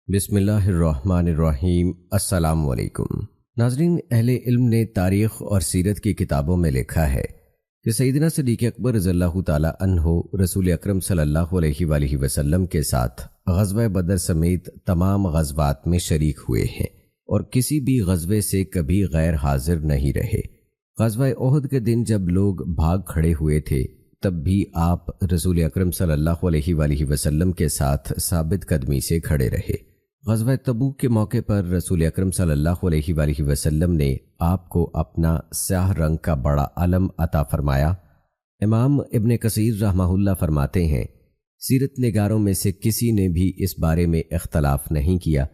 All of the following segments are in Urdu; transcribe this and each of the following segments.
بسم اللہ الرحمن الرحیم۔ السلام علیکم ناظرین، اہل علم نے تاریخ اور سیرت کی کتابوں میں لکھا ہے کہ سیدنا صدیق اکبر رضی اللہ تعالی عنہ رسول اکرم صلی اللہ علیہ وآلہ وسلم کے ساتھ غزوہ بدر سمیت تمام غزوات میں شریک ہوئے ہیں اور کسی بھی غزوے سے کبھی غیر حاضر نہیں رہے۔ غزوہ احد کے دن جب لوگ بھاگ کھڑے ہوئے تھے تب بھی آپ رسول اکرم صلی اللہ علیہ وآلہ وسلم کے ساتھ ثابت قدمی سے کھڑے رہے۔ غزوہ تبوک کے موقع پر رسول اکرم صلی اللہ علیہ وآلہ وسلم نے آپ کو اپنا سیاہ رنگ کا بڑا علم عطا فرمایا۔ امام ابن کثیر رحمہ اللہ فرماتے ہیں، سیرت نگاروں میں سے کسی نے بھی اس بارے میں اختلاف نہیں کیا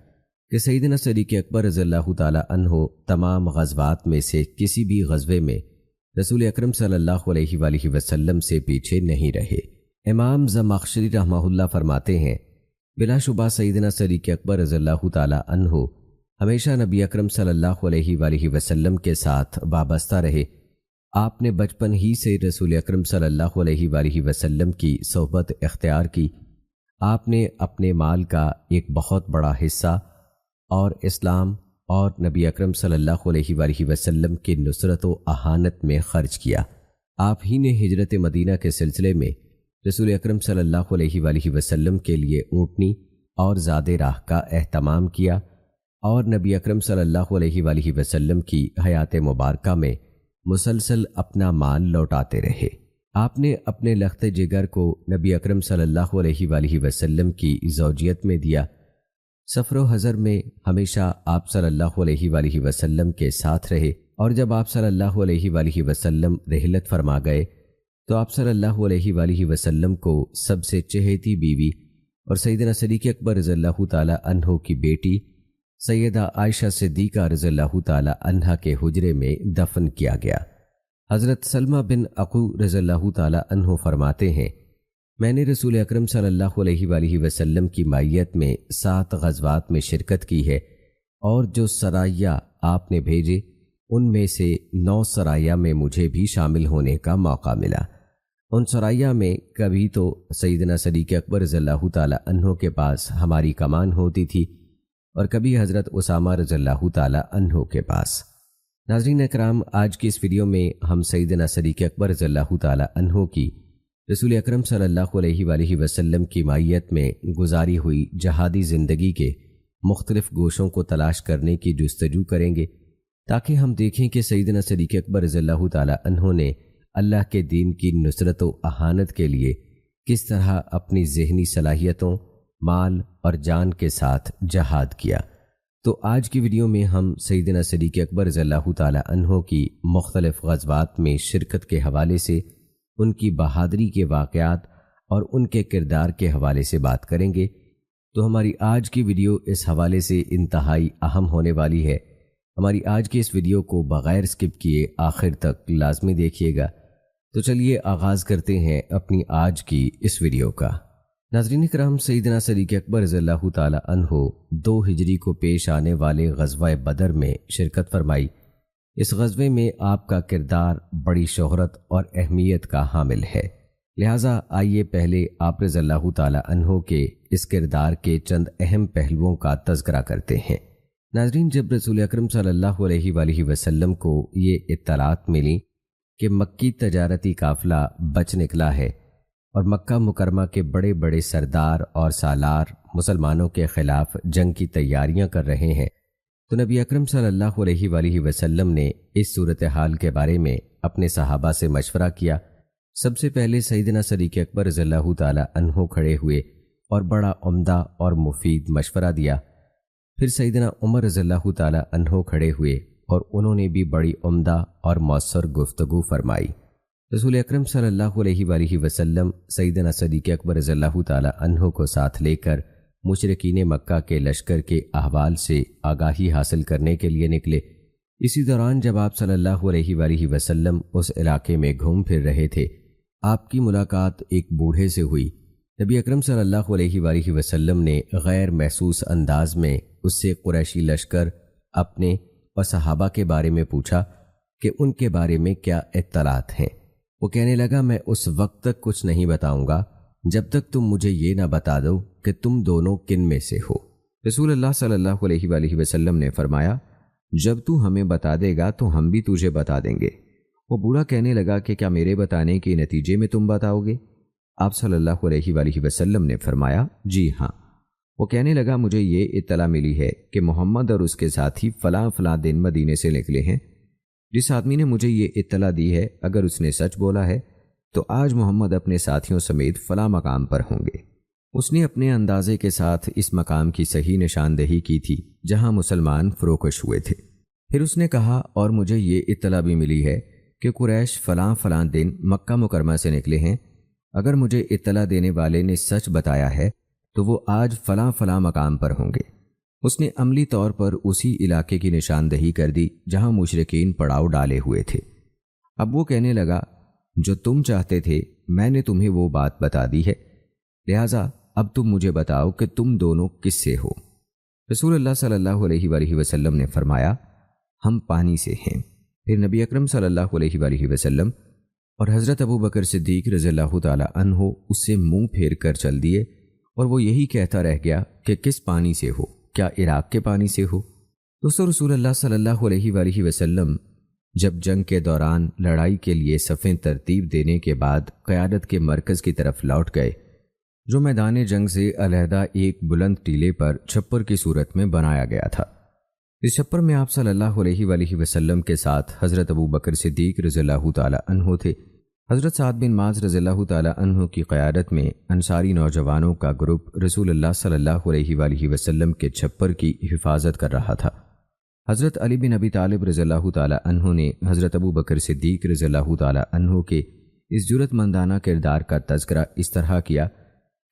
کہ سیدنا صدیق اکبر رضی اللہ تعالی عنہ تمام غزوات میں سے کسی بھی غزوے میں رسول اکرم صلی اللہ علیہ وآلہ وسلم سے پیچھے نہیں رہے۔ امام زمخشری رحمہ اللہ فرماتے ہیں، بلا شبہ سیدنا صدیق اکبر رضی اللہ تعالی عنہ ہمیشہ نبی اکرم صلی اللہ علیہ وآلہ وسلم کے ساتھ وابستہ رہے۔ آپ نے بچپن ہی سے رسول اکرم صلی اللہ علیہ وآلہ وسلم کی صحبت اختیار کی۔ آپ نے اپنے مال کا ایک بہت بڑا حصہ اور اسلام اور نبی اکرم صلی اللہ علیہ وآلہ وسلم کی نصرت و احانت میں خرچ کیا۔ آپ ہی نے ہجرت مدینہ کے سلسلے میں رسول اکرم صلی اللہ علیہ وآلہ وسلم کے لیے اونٹنی اور زاد راہ کا اہتمام کیا اور نبی اکرم صلی اللہ علیہ وآلہ وسلم کی حیات مبارکہ میں مسلسل اپنا مال لوٹاتے رہے۔ آپ نے اپنے لخت جگر کو نبی اکرم صلی اللہ علیہ وآلہ وسلم کی زوجیت میں دیا۔ سفر و حضر میں ہمیشہ آپ صلی اللہ علیہ وآلہ وسلم کے ساتھ رہے اور جب آپ صلی اللہ علیہ وآلہ وسلم رحلت فرما گئے تو آپ صلی اللہ علیہ وآلہ وسلم کو سب سے چہیتی بیوی اور سیدنا صدیق اکبر رضی اللہ تعالی عنہ کی بیٹی سیدہ عائشہ صدیقہ رضی اللہ تعالی عنہا کے حجرے میں دفن کیا گیا۔ حضرت سلمہ بن عقو رضی اللہ تعالی عنہ فرماتے ہیں، میں نے رسول اکرم صلی اللہ علیہ وآلہ وسلم کی معیت میں 7 غزوات میں شرکت کی ہے اور جو سرایہ آپ نے بھیجے ان میں سے 9 سرایہ میں مجھے بھی شامل ہونے کا موقع ملا۔ ان سرایہ میں کبھی تو سیدنا صدیق اکبر رضی اللہ تعالی عنہ کے پاس ہماری کمان ہوتی تھی اور کبھی حضرت اسامہ رضی اللہ تعالی عنہ کے پاس۔ ناظرین اکرام، آج کی اس ویڈیو میں ہم سیدنا صدیق اکبر رضی اللہ تعالی عنہ کی رسول اکرم صلی اللہ علیہ وآلہ وسلم کی معیت میں گزاری ہوئی جہادی زندگی کے مختلف گوشوں کو تلاش کرنے کی جستجو کریں گے تاکہ ہم دیکھیں کہ سیدنا صدیق اکبر رضی اللہ تعالی عنہ نے اللہ کے دین کی نصرت و احانت کے لیے کس طرح اپنی ذہنی صلاحیتوں، مال اور جان کے ساتھ جہاد کیا۔ تو آج کی ویڈیو میں ہم سیدنا صدیق اکبر رضی اللہ تعالی عنہ کی مختلف غزوات میں شرکت کے حوالے سے، ان کی بہادری کے واقعات اور ان کے کردار کے حوالے سے بات کریں گے۔ تو ہماری آج کی ویڈیو اس حوالے سے انتہائی اہم ہونے والی ہے۔ ہماری آج کی اس ویڈیو کو بغیر سکپ کیے آخر تک لازمی دیکھیے گا۔ تو چلیے آغاز کرتے ہیں اپنی آج کی اس ویڈیو کا۔ ناظرین کرام، سیدنا صدیق اکبر رضی اللہ تعالی عنہ 2 ہجری کو پیش آنے والے غزوہ بدر میں شرکت فرمائی۔ اس غزوے میں آپ کا کردار بڑی شہرت اور اہمیت کا حامل ہے، لہٰذا آئیے پہلے آپ رضی اللہ تعالی عنہ کے اس کردار کے چند اہم پہلوؤں کا تذکرہ کرتے ہیں۔ ناظرین، جب رسول اکرم صلی اللہ علیہ وآلہ وسلم کو یہ اطلاعات ملی کہ مکی تجارتی قافلہ بچ نکلا ہے اور مکہ مکرمہ کے بڑے بڑے سردار اور سالار مسلمانوں کے خلاف جنگ کی تیاریاں کر رہے ہیں، تو نبی اکرم صلی اللہ علیہ وآلہ وسلم نے اس صورتحال کے بارے میں اپنے صحابہ سے مشورہ کیا۔ سب سے پہلے سیدنا صدیق اکبر رضی اللہ تعالی عنہ کھڑے ہوئے اور بڑا عمدہ اور مفید مشورہ دیا۔ پھر سیدنا عمر رضی اللہ تعالی عنہ کھڑے ہوئے اور انہوں نے بھی بڑی عمدہ اور مؤثر گفتگو فرمائی۔ رسول اکرم صلی اللہ علیہ وآلہ وسلم سیدنا صدیق اکبر رضی اللہ تعالی عنہ کو ساتھ لے کر مشرکین مکہ کے لشکر کے احوال سے آگاہی حاصل کرنے کے لیے نکلے۔ اسی دوران جب آپ صلی اللہ علیہ وآلہ وسلم اس علاقے میں گھوم پھر رہے تھے، آپ کی ملاقات ایک بوڑھے سے ہوئی۔ نبی اکرم صلی اللہ علیہ وآلہ وسلم نے غیر محسوس انداز میں اس سے قریشی لشکر، اپنے اور صحابہ کے بارے میں پوچھا کہ ان کے بارے میں کیا اطلاعات ہیں۔ وہ کہنے لگا، میں اس وقت تک کچھ نہیں بتاؤں گا جب تک تم مجھے یہ نہ بتا دو کہ تم دونوں کن میں سے ہو۔ رسول اللہ صلی اللہ علیہ وآلہ وسلم نے فرمایا، جب تو ہمیں بتا دے گا تو ہم بھی تجھے بتا دیں گے۔ وہ بوڑھا کہنے لگا کہ کیا میرے بتانے کے نتیجے میں تم بتاؤ گے؟ آپ صلی اللہ علیہ وآلہ وسلم نے فرمایا، جی ہاں۔ وہ کہنے لگا، مجھے یہ اطلاع ملی ہے کہ محمد اور اس کے ساتھی فلاں فلاں دن مدینے سے نکلے ہیں۔ جس آدمی نے مجھے یہ اطلاع دی ہے، اگر اس نے سچ بولا ہے تو آج محمد اپنے ساتھیوں سمیت فلاں مقام پر ہوں گے۔ اس نے اپنے اندازے کے ساتھ اس مقام کی صحیح نشاندہی کی تھی جہاں مسلمان فروکش ہوئے تھے۔ پھر اس نے کہا، اور مجھے یہ اطلاع بھی ملی ہے کہ قریش فلاں فلاں دن مکہ مکرمہ سے نکلے ہیں۔ اگر مجھے اطلاع دینے والے نے سچ بتایا ہے تو وہ آج فلاں فلاں مقام پر ہوں گے۔ اس نے عملی طور پر اسی علاقے کی نشاندہی کر دی جہاں مشرکین پڑاؤ ڈالے ہوئے تھے۔ اب وہ کہنے لگا، جو تم چاہتے تھے میں نے تمہیں وہ بات بتا دی ہے، لہٰذا اب تم مجھے بتاؤ کہ تم دونوں کس سے ہو؟ رسول اللہ صلی اللہ علیہ وآلہ وسلم نے فرمایا، ہم پانی سے ہیں۔ پھر نبی اکرم صلی اللہ علیہ وآلہ وسلم اور حضرت ابو بکر صدیق رضی اللہ تعالی عنہ اس سے منہ پھیر کر چل دیے، اور وہ یہی کہتا رہ گیا کہ کس پانی سے ہو؟ کیا عراق کے پانی سے ہو؟ دوستو، رسول اللہ صلی اللہ علیہ وآلہ وسلم جب جنگ کے دوران لڑائی کے لیے صفیں ترتیب دینے کے بعد قیادت کے مرکز کی طرف لوٹ گئے، جو میدان جنگ سے علیحدہ ایک بلند ٹیلے پر چھپر کی صورت میں بنایا گیا تھا۔ اس چھپر میں آپ صلی اللہ علیہ وآلہ وسلم کے ساتھ حضرت ابو بکر صدیق رضی اللہ تعالی عنہ تھے۔ حضرت سعد بن معاذ رضی اللہ تعالی عنہ کی قیادت میں انصاری نوجوانوں کا گروپ رسول اللہ صلی اللہ علیہ وآلہ وسلم کے چھپر کی حفاظت کر رہا تھا۔ حضرت علی بن ابی طالب رضی اللہ تعالی عنہ نے حضرت ابو بکر صدیق رضی اللہ تعالی عنہ کے اس جرأت مندانہ کردار کا تذکرہ اس طرح کیا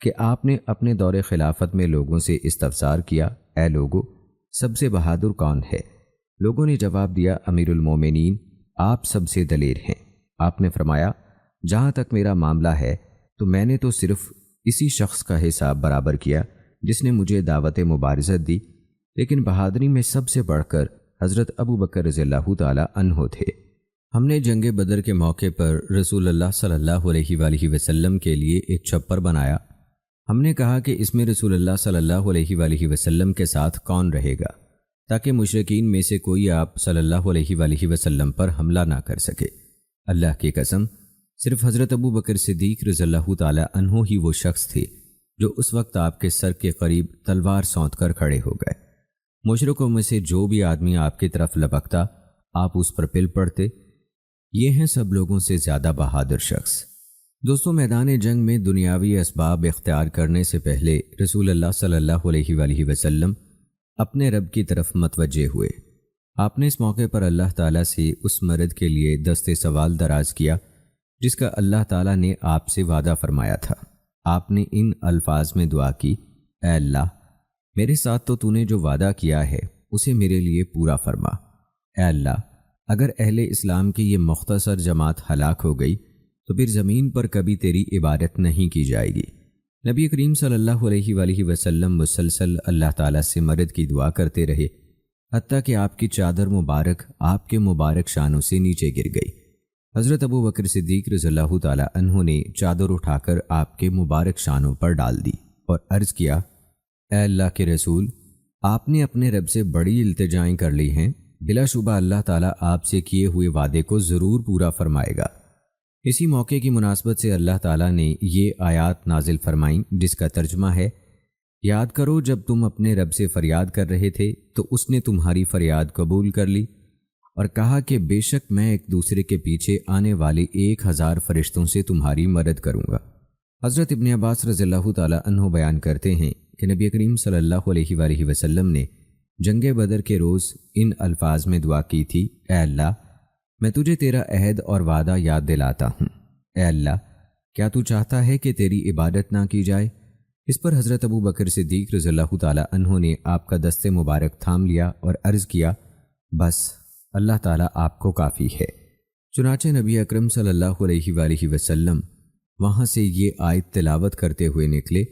کہ آپ نے اپنے دور خلافت میں لوگوں سے استفسار کیا، اے لوگو، سب سے بہادر کون ہے؟ لوگوں نے جواب دیا، امیر المومنین، آپ سب سے دلیر ہیں۔ آپ نے فرمایا، جہاں تک میرا معاملہ ہے تو میں نے تو صرف اسی شخص کا حساب برابر کیا جس نے مجھے دعوت مبارزت دی، لیکن بہادری میں سب سے بڑھ کر حضرت ابو بکر رضی اللہ تعالی عنہ تھے۔ ہم نے جنگ بدر کے موقع پر رسول اللہ صلی اللہ علیہ وآلہ وسلم کے لیے ایک چھپر بنایا۔ ہم نے کہا کہ اس میں رسول اللہ صلی اللہ علیہ وآلہ وسلم کے ساتھ کون رہے گا تاکہ مشرکین میں سے کوئی آپ صلی اللہ علیہ وآلہ وسلم پر حملہ نہ کر سکے۔ اللہ کی قسم، صرف حضرت ابو بکر صدیق رضی اللہ تعالی عنہ ہی وہ شخص تھے جو اس وقت آپ کے سر کے قریب تلوار سونت کر کھڑے ہو گئے۔ مشرکوں میں سے جو بھی آدمی آپ کی طرف لپکتا، آپ اس پر پل پڑتے۔ یہ ہیں سب لوگوں سے زیادہ بہادر شخص۔ دوستو، میدان جنگ میں دنیاوی اسباب اختیار کرنے سے پہلے رسول اللہ صلی اللہ علیہ وآلہ وسلم اپنے رب کی طرف متوجہ ہوئے۔ آپ نے اس موقع پر اللہ تعالیٰ سے اس مرد کے لیے دست سوال دراز کیا جس کا اللہ تعالیٰ نے آپ سے وعدہ فرمایا تھا۔ آپ نے ان الفاظ میں دعا کی، اے اللہ، میرے ساتھ تو نے جو وعدہ کیا ہے اسے میرے لیے پورا فرما۔ اے اللہ، اگر اہل اسلام کی یہ مختصر جماعت ہلاک ہو گئی تو پھر زمین پر کبھی تیری عبادت نہیں کی جائے گی۔ نبی کریم صلی اللہ علیہ وآلہ وسلم مسلسل اللہ تعالیٰ سے مدد کی دعا کرتے رہے، حتیٰ کہ آپ کی چادر مبارک آپ کے مبارک شانوں سے نیچے گر گئی۔ حضرت ابو بکر صدیق رضی اللہ تعالی عنہ نے چادر اٹھا کر آپ کے مبارک شانوں پر ڈال دی اور عرض کیا، اے اللہ کے رسول، آپ نے اپنے رب سے بڑی التجائیں کر لی ہیں، بلا شبہ اللہ تعالیٰ آپ سے کیے ہوئے وعدے کو ضرور پورا فرمائے گا۔ اسی موقع کی مناسبت سے اللہ تعالیٰ نے یہ آیات نازل فرمائیں جس کا ترجمہ ہے، یاد کرو جب تم اپنے رب سے فریاد کر رہے تھے تو اس نے تمہاری فریاد قبول کر لی اور کہا کہ بے شک میں ایک دوسرے کے پیچھے آنے والے 1000 فرشتوں سے تمہاری مدد کروں گا۔ حضرت ابن عباس رضی اللہ تعالی عنہ بیان کرتے ہیں کہ نبی کریم صلی اللہ علیہ وآلہ وسلم نے جنگ بدر کے روز ان الفاظ میں دعا کی تھی، اے اللہ، میں تجھے تیرا عہد اور وعدہ یاد دلاتا ہوں۔ اے اللہ، کیا تو چاہتا ہے کہ تیری عبادت نہ کی جائے؟ اس پر حضرت ابو بکر صدیق رضی اللہ تعالی عنہ نے آپ کا دست مبارک تھام لیا اور عرض کیا، بس اللہ تعالیٰ آپ کو کافی ہے۔ چنانچہ نبی اکرم صلی اللہ علیہ وآلہ وسلم وہاں سے یہ آیت تلاوت کرتے ہوئے نکلے،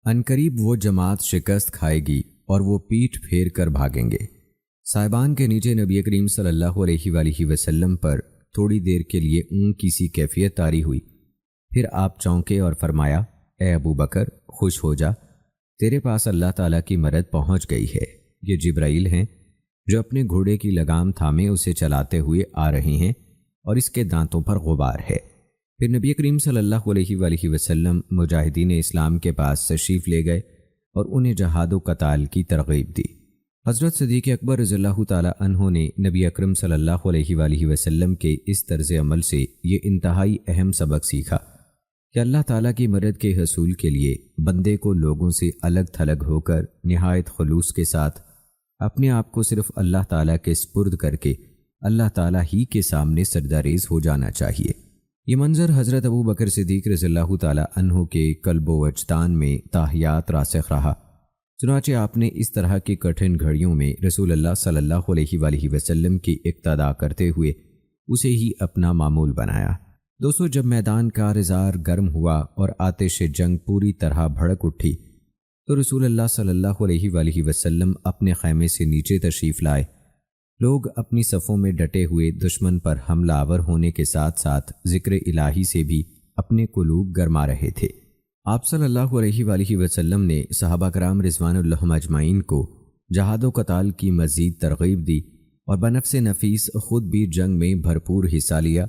عنقریب وہ جماعت شکست کھائے گی اور وہ پیٹھ پھیر کر بھاگیں گے۔ صاحبان کے نیچے نبی کریم صلی اللہ علیہ وآلہ وسلم پر تھوڑی دیر کے لیے اونگ کی سی کیفیت طاری ہوئی، پھر آپ چونکے اور فرمایا، اے ابو بکر، خوش ہو جا، تیرے پاس اللہ تعالیٰ کی مدد پہنچ گئی ہے۔ یہ جبرائیل ہیں جو اپنے گھوڑے کی لگام تھامے اسے چلاتے ہوئے آ رہے ہیں اور اس کے دانتوں پر غبار ہے۔ پھر نبی کریم صلی اللہ علیہ وآلہ وسلم مجاہدین اسلام کے پاس تشریف لے گئے اور انہیں جہاد و قتال کی ترغیب دی۔ حضرت صدیق اکبر رضی اللہ تعالیٰ عنہ نے نبی اکرم صلی اللہ علیہ وآلہ وسلم کے اس طرز عمل سے یہ انتہائی اہم سبق سیکھا کہ اللہ تعالیٰ کی مدد کے حصول کے لیے بندے کو لوگوں سے الگ تھلگ ہو کر نہایت خلوص کے ساتھ اپنے آپ کو صرف اللہ تعالیٰ کے سپرد کر کے اللہ تعالیٰ ہی کے سامنے سجدہ ریز ہو جانا چاہیے۔ یہ منظر حضرت ابو بکر صدیق رضی اللہ تعالیٰ عنہ کے قلب و وجدان میں تاحیات راسخ رہا۔ چنانچہ آپ نے اس طرح کی کٹھن گھڑیوں میں رسول اللہ صلی اللہ علیہ وآلہ وسلم کی اقتداء کرتے ہوئے اسے ہی اپنا معمول بنایا۔ دوستو، جب میدان کارزار گرم ہوا اور آتش جنگ پوری طرح بھڑک اٹھی تو رسول اللہ صلی اللہ علیہ وآلہ وسلم اپنے خیمے سے نیچے تشریف لائے۔ لوگ اپنی صفوں میں ڈٹے ہوئے دشمن پر حملہ آور ہونے کے ساتھ ساتھ ذکر الہی سے بھی اپنے قلوب گرما رہے تھے۔ آپ صلی اللہ علیہ وآلہ وسلم نے صحابہ کرام رضوان اللہ اجمعین کو جہاد و قتال کی مزید ترغیب دی اور بنفس نفیس خود بھی جنگ میں بھرپور حصہ لیا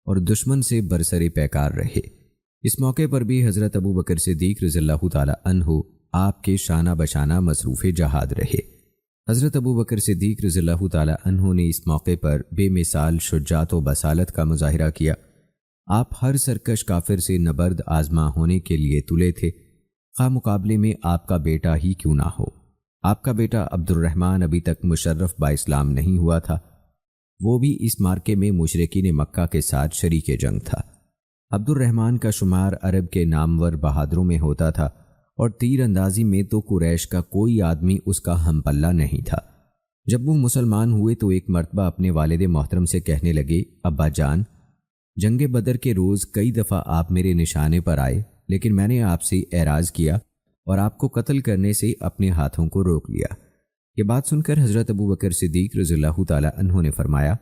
اور دشمن سے برسر پیکار رہے۔ اس موقع پر بھی حضرت ابو بکر صدیق رضی اللہ تعالی عنہ آپ کے شانہ بشانہ مصروف جہاد رہے۔ حضرت ابو بکر صدیق رضی اللہ تعالی عنہ نے اس موقع پر بے مثال شجاعت و بصالت کا مظاہرہ کیا۔ آپ ہر سرکش کافر سے نبرد آزما ہونے کے لیے تلے تھے، خواہ مقابلے میں آپ کا بیٹا ہی کیوں نہ ہو۔ آپ کا بیٹا عبد الرحمن ابھی تک مشرف با اسلام نہیں ہوا تھا، وہ بھی اس مارکے میں مشرکین مکہ کے ساتھ شریک جنگ تھا۔ عبد الرحمن کا شمار عرب کے نامور بہادروں میں ہوتا تھا اور تیر اندازی میں تو قریش کا کوئی آدمی اس کا ہم پلہ نہیں تھا۔ جب وہ مسلمان ہوئے تو ایک مرتبہ اپنے والد محترم سے کہنے لگے، ابا جان، جنگ بدر کے روز کئی دفعہ آپ میرے نشانے پر آئے، لیکن میں نے آپ سے اعراض کیا اور آپ کو قتل کرنے سے اپنے ہاتھوں کو روک لیا۔ یہ بات سن کر حضرت ابو بکر صدیق رضی اللہ تعالی عنہ نے فرمایا،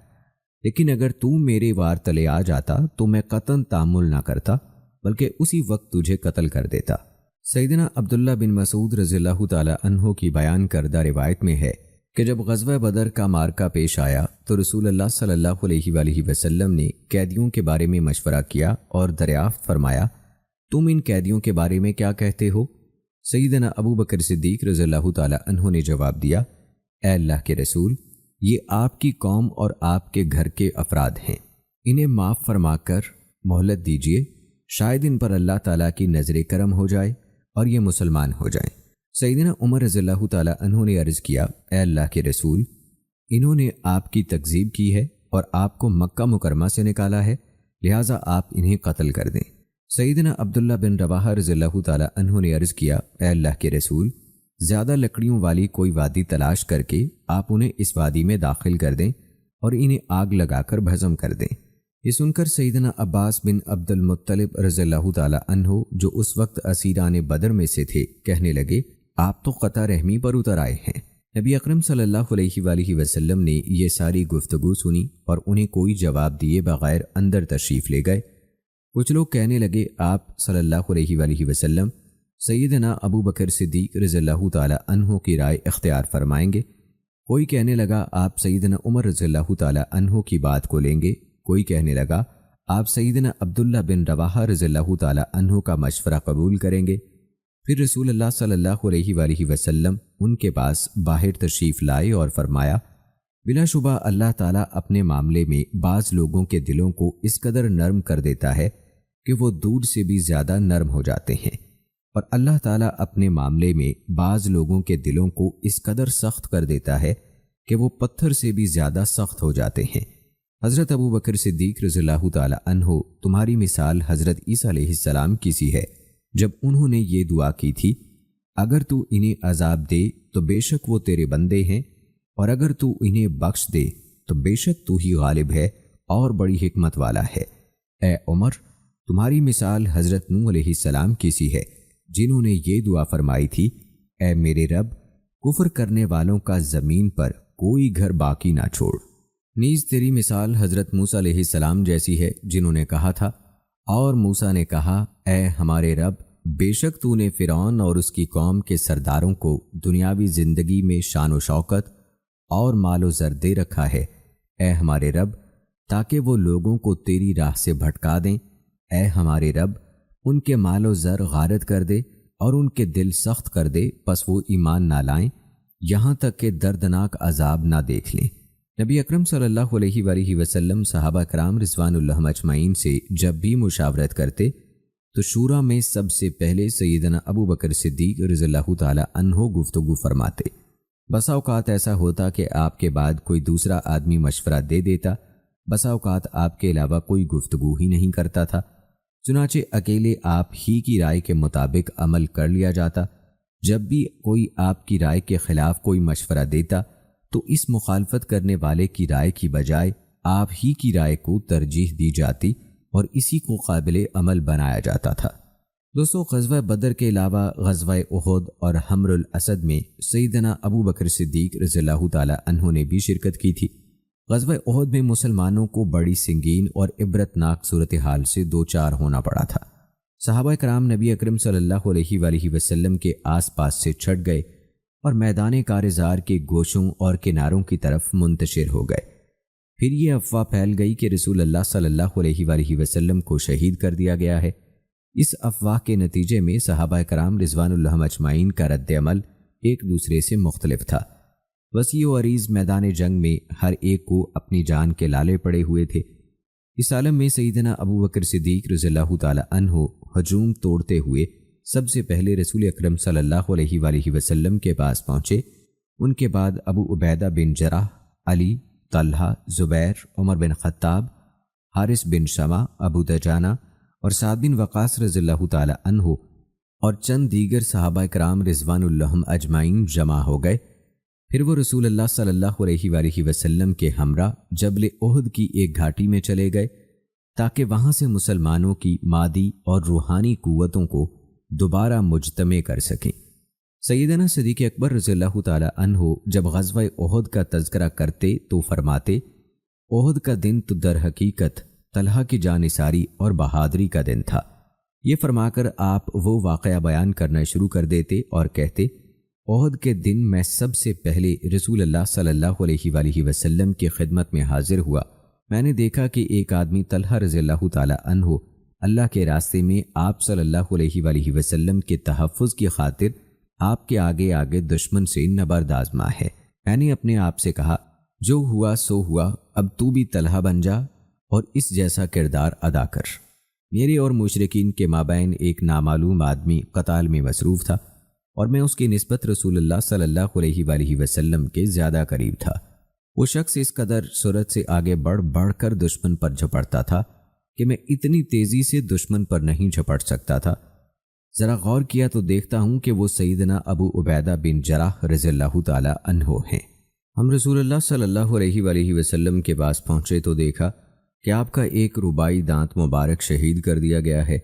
لیکن اگر تو میرے وار تلے آ جاتا تو میں قطعاً تحمل نہ کرتا، بلکہ اسی وقت تجھے قتل کر دیتا۔ سیدنا عبداللہ بن مسعود رضی اللہ تعالی عنہ کی بیان کردہ روایت میں ہے کہ جب غزوہ بدر کا مارکہ پیش آیا تو رسول اللہ صلی اللہ علیہ وآلہ وسلم نے قیدیوں کے بارے میں مشورہ کیا اور دریافت فرمایا، تم ان قیدیوں کے بارے میں کیا کہتے ہو؟ سیدنا ابو بکر صدیق رضی اللہ تعالی عنہ نے جواب دیا، اے اللہ کے رسول، یہ آپ کی قوم اور آپ کے گھر کے افراد ہیں، انہیں معاف فرما کر مہلت دیجیے، شاید ان پر اللہ تعالیٰ کی نظر کرم ہو جائے اور یہ مسلمان ہو جائیں۔ سیدنا عمر رضی اللہ تعالی عنہ نے عرض کیا، اے اللہ کے رسول، انہوں نے آپ کی تکذیب کی ہے اور آپ کو مکہ مکرمہ سے نکالا ہے، لہٰذا آپ انہیں قتل کر دیں۔ سیدنا عبداللہ بن رواحہ رضی اللہ تعالی عنہ نے عرض کیا، اے اللہ کے رسول، زیادہ لکڑیوں والی کوئی وادی تلاش کر کے آپ انہیں اس وادی میں داخل کر دیں اور انہیں آگ لگا کر بھسم کر دیں۔ یہ سن کر سیدنا عباس بن عبد المطلب رضی اللہ تعالی عنہ جو اس وقت اسیران بدر میں سے تھے کہنے لگے، آپ تو قطع رحمی پر اتر آئے ہیں۔ نبی اکرم صلی اللہ علیہ وآلہ وسلم نے یہ ساری گفتگو سنی اور انہیں کوئی جواب دیے بغیر اندر تشریف لے گئے۔ کچھ لوگ کہنے لگے، آپ صلی اللہ علیہ وآلہ وسلم سیدنا ابو بکر صدیق رضی اللہ تعالی عنہ کی رائے اختیار فرمائیں گے۔ کوئی کہنے لگا، آپ سیدنا عمر رضی اللہ تعالی عنہ کی بات کو لیں گے۔ کوئی کہنے لگا، آپ سیدنا عبداللہ بن رواحہ رضی اللہ تعالی عنہ کا مشورہ قبول کریں گے۔ پھر رسول اللہ صلی اللہ علیہ وآلہ وسلم ان کے پاس باہر تشریف لائے اور فرمایا، بلا شبہ اللہ تعالیٰ اپنے معاملے میں بعض لوگوں کے دلوں کو اس قدر نرم کر دیتا ہے کہ وہ دودھ سے بھی زیادہ نرم ہو جاتے ہیں، اور اللہ تعالیٰ اپنے معاملے میں بعض لوگوں کے دلوں کو اس قدر سخت کر دیتا ہے کہ وہ پتھر سے بھی زیادہ سخت ہو جاتے ہیں۔ حضرت ابو بکر صدیق رضی اللہ تعالی عنہ تمہاری مثال حضرت عیسیٰ علیہ السلام کی سی ہے، جب انہوں نے یہ دعا کی تھی، اگر تو انہیں عذاب دے تو بے شک وہ تیرے بندے ہیں، اور اگر تو انہیں بخش دے تو بے شک تو ہی غالب ہے اور بڑی حکمت والا ہے۔ اے عمر، تمہاری مثال حضرت نوح علیہ السلام کی سی ہے، جنہوں نے یہ دعا فرمائی تھی، اے میرے رب، کفر کرنے والوں کا زمین پر کوئی گھر باقی نہ چھوڑ۔ نیز تیری مثال حضرت موسیٰ علیہ السلام جیسی ہے، جنہوں نے کہا تھا، اور موسیٰ نے کہا، اے ہمارے رب، بے شک تو نے فرعون اور اس کی قوم کے سرداروں کو دنیاوی زندگی میں شان و شوکت اور مال و زر دے رکھا ہے، اے ہمارے رب، تاکہ وہ لوگوں کو تیری راہ سے بھٹکا دیں۔ اے ہمارے رب، ان کے مال و زر غارت کر دے اور ان کے دل سخت کر دے، پس وہ ایمان نہ لائیں یہاں تک کہ دردناک عذاب نہ دیکھ لیں۔ نبی اکرم صلی اللہ علیہ وآلہ وسلم صحابہ کرام رضوان اللہ اجمعین سے جب بھی مشاورت کرتے تو شورا میں سب سے پہلے سیدنا ابو بکر صدیق رضی اللہ تعالی عنہ گفتگو فرماتے۔ بسا اوقات ایسا ہوتا کہ آپ کے بعد کوئی دوسرا آدمی مشورہ دے دیتا، بسا اوقات آپ کے علاوہ کوئی گفتگو ہی نہیں کرتا تھا، چنانچہ اکیلے آپ ہی کی رائے کے مطابق عمل کر لیا جاتا۔ جب بھی کوئی آپ کی رائے کے خلاف کوئی مشورہ دیتا تو اس مخالفت کرنے والے کی رائے کی بجائے آپ ہی کی رائے کو ترجیح دی جاتی اور اسی کو قابل عمل بنایا جاتا تھا۔ دوستو، غزوہ بدر کے علاوہ غزوہ احد اور حمر الاسد میں سیدنا ابو بکر صدیق رضی اللہ تعالی عنہ نے بھی شرکت کی تھی۔ غزوہ احد میں مسلمانوں کو بڑی سنگین اور عبرتناک صورتحال سے دوچار ہونا پڑا تھا۔ صحابہ کرام نبی اکرم صلی اللہ علیہ وآلہ وسلم کے آس پاس سے چھٹ گئے اور میدان کارزار کے گوشوں اور کناروں کی طرف منتشر ہو گئے۔ پھر یہ افواہ پھیل گئی کہ رسول اللہ صلی اللہ علیہ وآلہ وسلم کو شہید کر دیا گیا ہے۔ اس افواہ کے نتیجے میں صحابہ کرام رضوان اللہ اجمعین کا رد عمل ایک دوسرے سے مختلف تھا۔ وسیع و عریض میدان جنگ میں ہر ایک کو اپنی جان کے لالے پڑے ہوئے تھے۔ اس عالم میں سیدنا ابو بکر صدیق رضی اللہ تعالی عنہ ہجوم توڑتے ہوئے سب سے پہلے رسول اکرم صلی اللہ علیہ وآلہ وسلم کے پاس پہنچے۔ ان کے بعد ابو عبیدہ بن جراح، علی، طلحہ، زبیر، عمر بن خطاب، حارث بن شمع، ابو دجانہ اور سعد بن وقاص رضی اللہ تعالی عنہ اور چند دیگر صحابہ کرام رضوان اللہ اجمعین جمع ہو گئے۔ پھر وہ رسول اللہ صلی اللہ علیہ وآلہ وسلم کے ہمراہ جبل احد کی ایک گھاٹی میں چلے گئے تاکہ وہاں سے مسلمانوں کی مادی اور روحانی قوتوں کو دوبارہ مجتمع کر سکیں۔ سیدنا صدیق اکبر رضی اللہ تعالی عنہ جب غزوہ احد کا تذکرہ کرتے تو فرماتے، احد کا دن تو در حقیقت طلحہ کی جانثاری اور بہادری کا دن تھا۔ یہ فرما کر آپ وہ واقعہ بیان کرنا شروع کر دیتے اور کہتے، احد کے دن میں سب سے پہلے رسول اللہ صلی اللہ علیہ وآلہ وسلم کی خدمت میں حاضر ہوا۔ میں نے دیکھا کہ ایک آدمی طلحہ رضی اللہ تعالی عنہ اللہ کے راستے میں آپ صلی اللہ علیہ وآلہ وسلم کے تحفظ کی خاطر آپ کے آگے آگے دشمن سے نبرد آزما ہے۔ میں نے اپنے آپ سے کہا، جو ہوا سو ہوا، اب تو بھی طلحہ بن جا اور اس جیسا کردار ادا کر۔ میرے اور مشرکین کے مابین ایک نامعلوم آدمی قتال میں مصروف تھا اور میں اس کی نسبت رسول اللہ صلی اللہ علیہ وآلہ وسلم کے زیادہ قریب تھا۔ وہ شخص اس قدر سرعت سے آگے بڑھ کر دشمن پر جھپٹتا تھا کہ میں اتنی تیزی سے دشمن پر نہیں جھپٹ سکتا تھا۔ ذرا غور کیا تو دیکھتا ہوں کہ وہ سیدنا ابو عبیدہ بن جراح رضی اللہ تعالی عنہ ہیں۔ ہم رسول اللہ صلی اللہ علیہ وآلہ وسلم کے پاس پہنچے تو دیکھا کہ آپ کا ایک رباعی دانت مبارک شہید کر دیا گیا ہے۔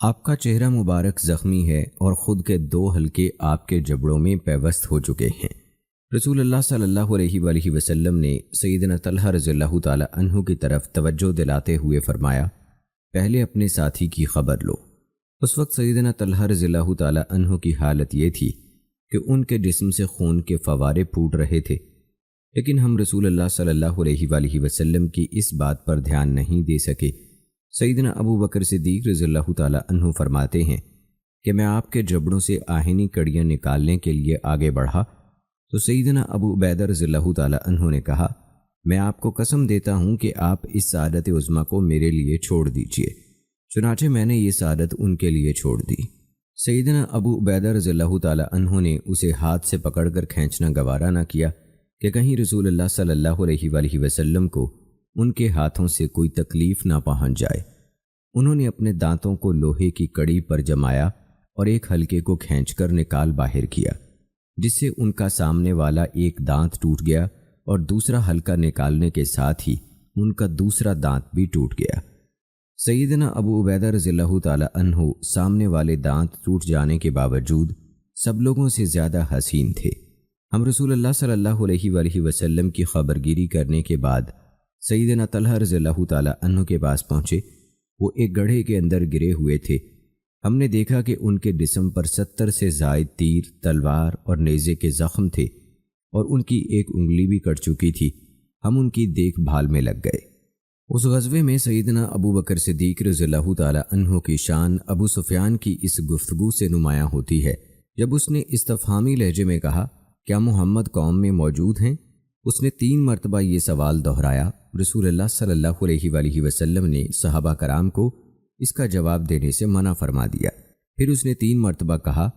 آپ کا چہرہ مبارک زخمی ہے اور خود کے 2 حلقے آپ کے جبڑوں میں پیوست ہو چکے ہیں۔ رسول اللہ صلی اللہ علیہ وآلہ وسلم نے سیدنا طلحہ رضی اللہ تعالی عنہ کی طرف توجہ دلاتے ہوئے فرمایا، پہلے اپنے ساتھی کی خبر لو۔ اس وقت سیدنا طلحہ رضی اللہ تعالی عنہ کی حالت یہ تھی کہ ان کے جسم سے خون کے فوارے پھوٹ رہے تھے، لیکن ہم رسول اللہ صلی اللہ علیہ وآلہ وسلم کی اس بات پر دھیان نہیں دے سکے۔ سیدنا ابو بکر صدیق رضی اللہ تعالی عنہ فرماتے ہیں کہ میں آپ کے جبڑوں سے آہنی کڑیاں نکالنے کے لیے آگے بڑھا تو سیدنا ابو عبیدہ رضی اللہ تعالی عنہ نے کہا، میں آپ کو قسم دیتا ہوں کہ آپ اس سعادت عظمیٰ کو میرے لیے چھوڑ دیجئے۔ چنانچہ میں نے یہ سعادت ان کے لیے چھوڑ دی۔ سیدنا ابو عبیدہ رضی اللہ تعالی عنہ نے اسے ہاتھ سے پکڑ کر کھینچنا گوارا نہ کیا کہ کہیں رسول اللہ صلی اللہ علیہ وآلہ وسلم کو ان کے ہاتھوں سے کوئی تکلیف نہ پہنچ جائے۔ انہوں نے اپنے دانتوں کو لوہے کی کڑی پر جمایا اور ایک حلقے کو کھینچ کر نکال باہر کیا، جس سے ان کا سامنے والا ایک دانت ٹوٹ گیا اور دوسرا حلقہ نکالنے کے ساتھ ہی ان کا دوسرا دانت بھی ٹوٹ گیا۔ سیدنا ابو عبیدہ رضی اللہ تعالی عنہ سامنے والے دانت ٹوٹ جانے کے باوجود سب لوگوں سے زیادہ حسین تھے۔ ہم رسول اللہ صلی اللہ علیہ وآلہ وسلم کی خبرگیری کرنے کے بعد سیدنا طلحہ رضی اللہ تعالی عنہ کے پاس پہنچے۔ وہ ایک گڑھے کے اندر گرے ہوئے تھے ہم نے دیکھا کہ ان کے جسم پر 70 سے زائد تیر، تلوار اور نیزے کے زخم تھے اور ان کی ایک انگلی بھی کٹ چکی تھی۔ ہم ان کی دیکھ بھال میں لگ گئے۔ اس غزوے میں سیدنا ابو بکر صدیق رضی اللہ تعالی عنہ کی شان ابو سفیان کی اس گفتگو سے نمایاں ہوتی ہے جب اس نے استفہامی لہجے میں کہا، کیا محمد قوم میں موجود ہیں؟ اس نے 3 مرتبہ یہ سوال دہرایا۔ رسول اللہ صلی اللہ علیہ وآلہ وسلم نے صحابہ کرام کو اس کا جواب دینے سے منع فرما دیا۔ پھر اس نے 3 مرتبہ کہا،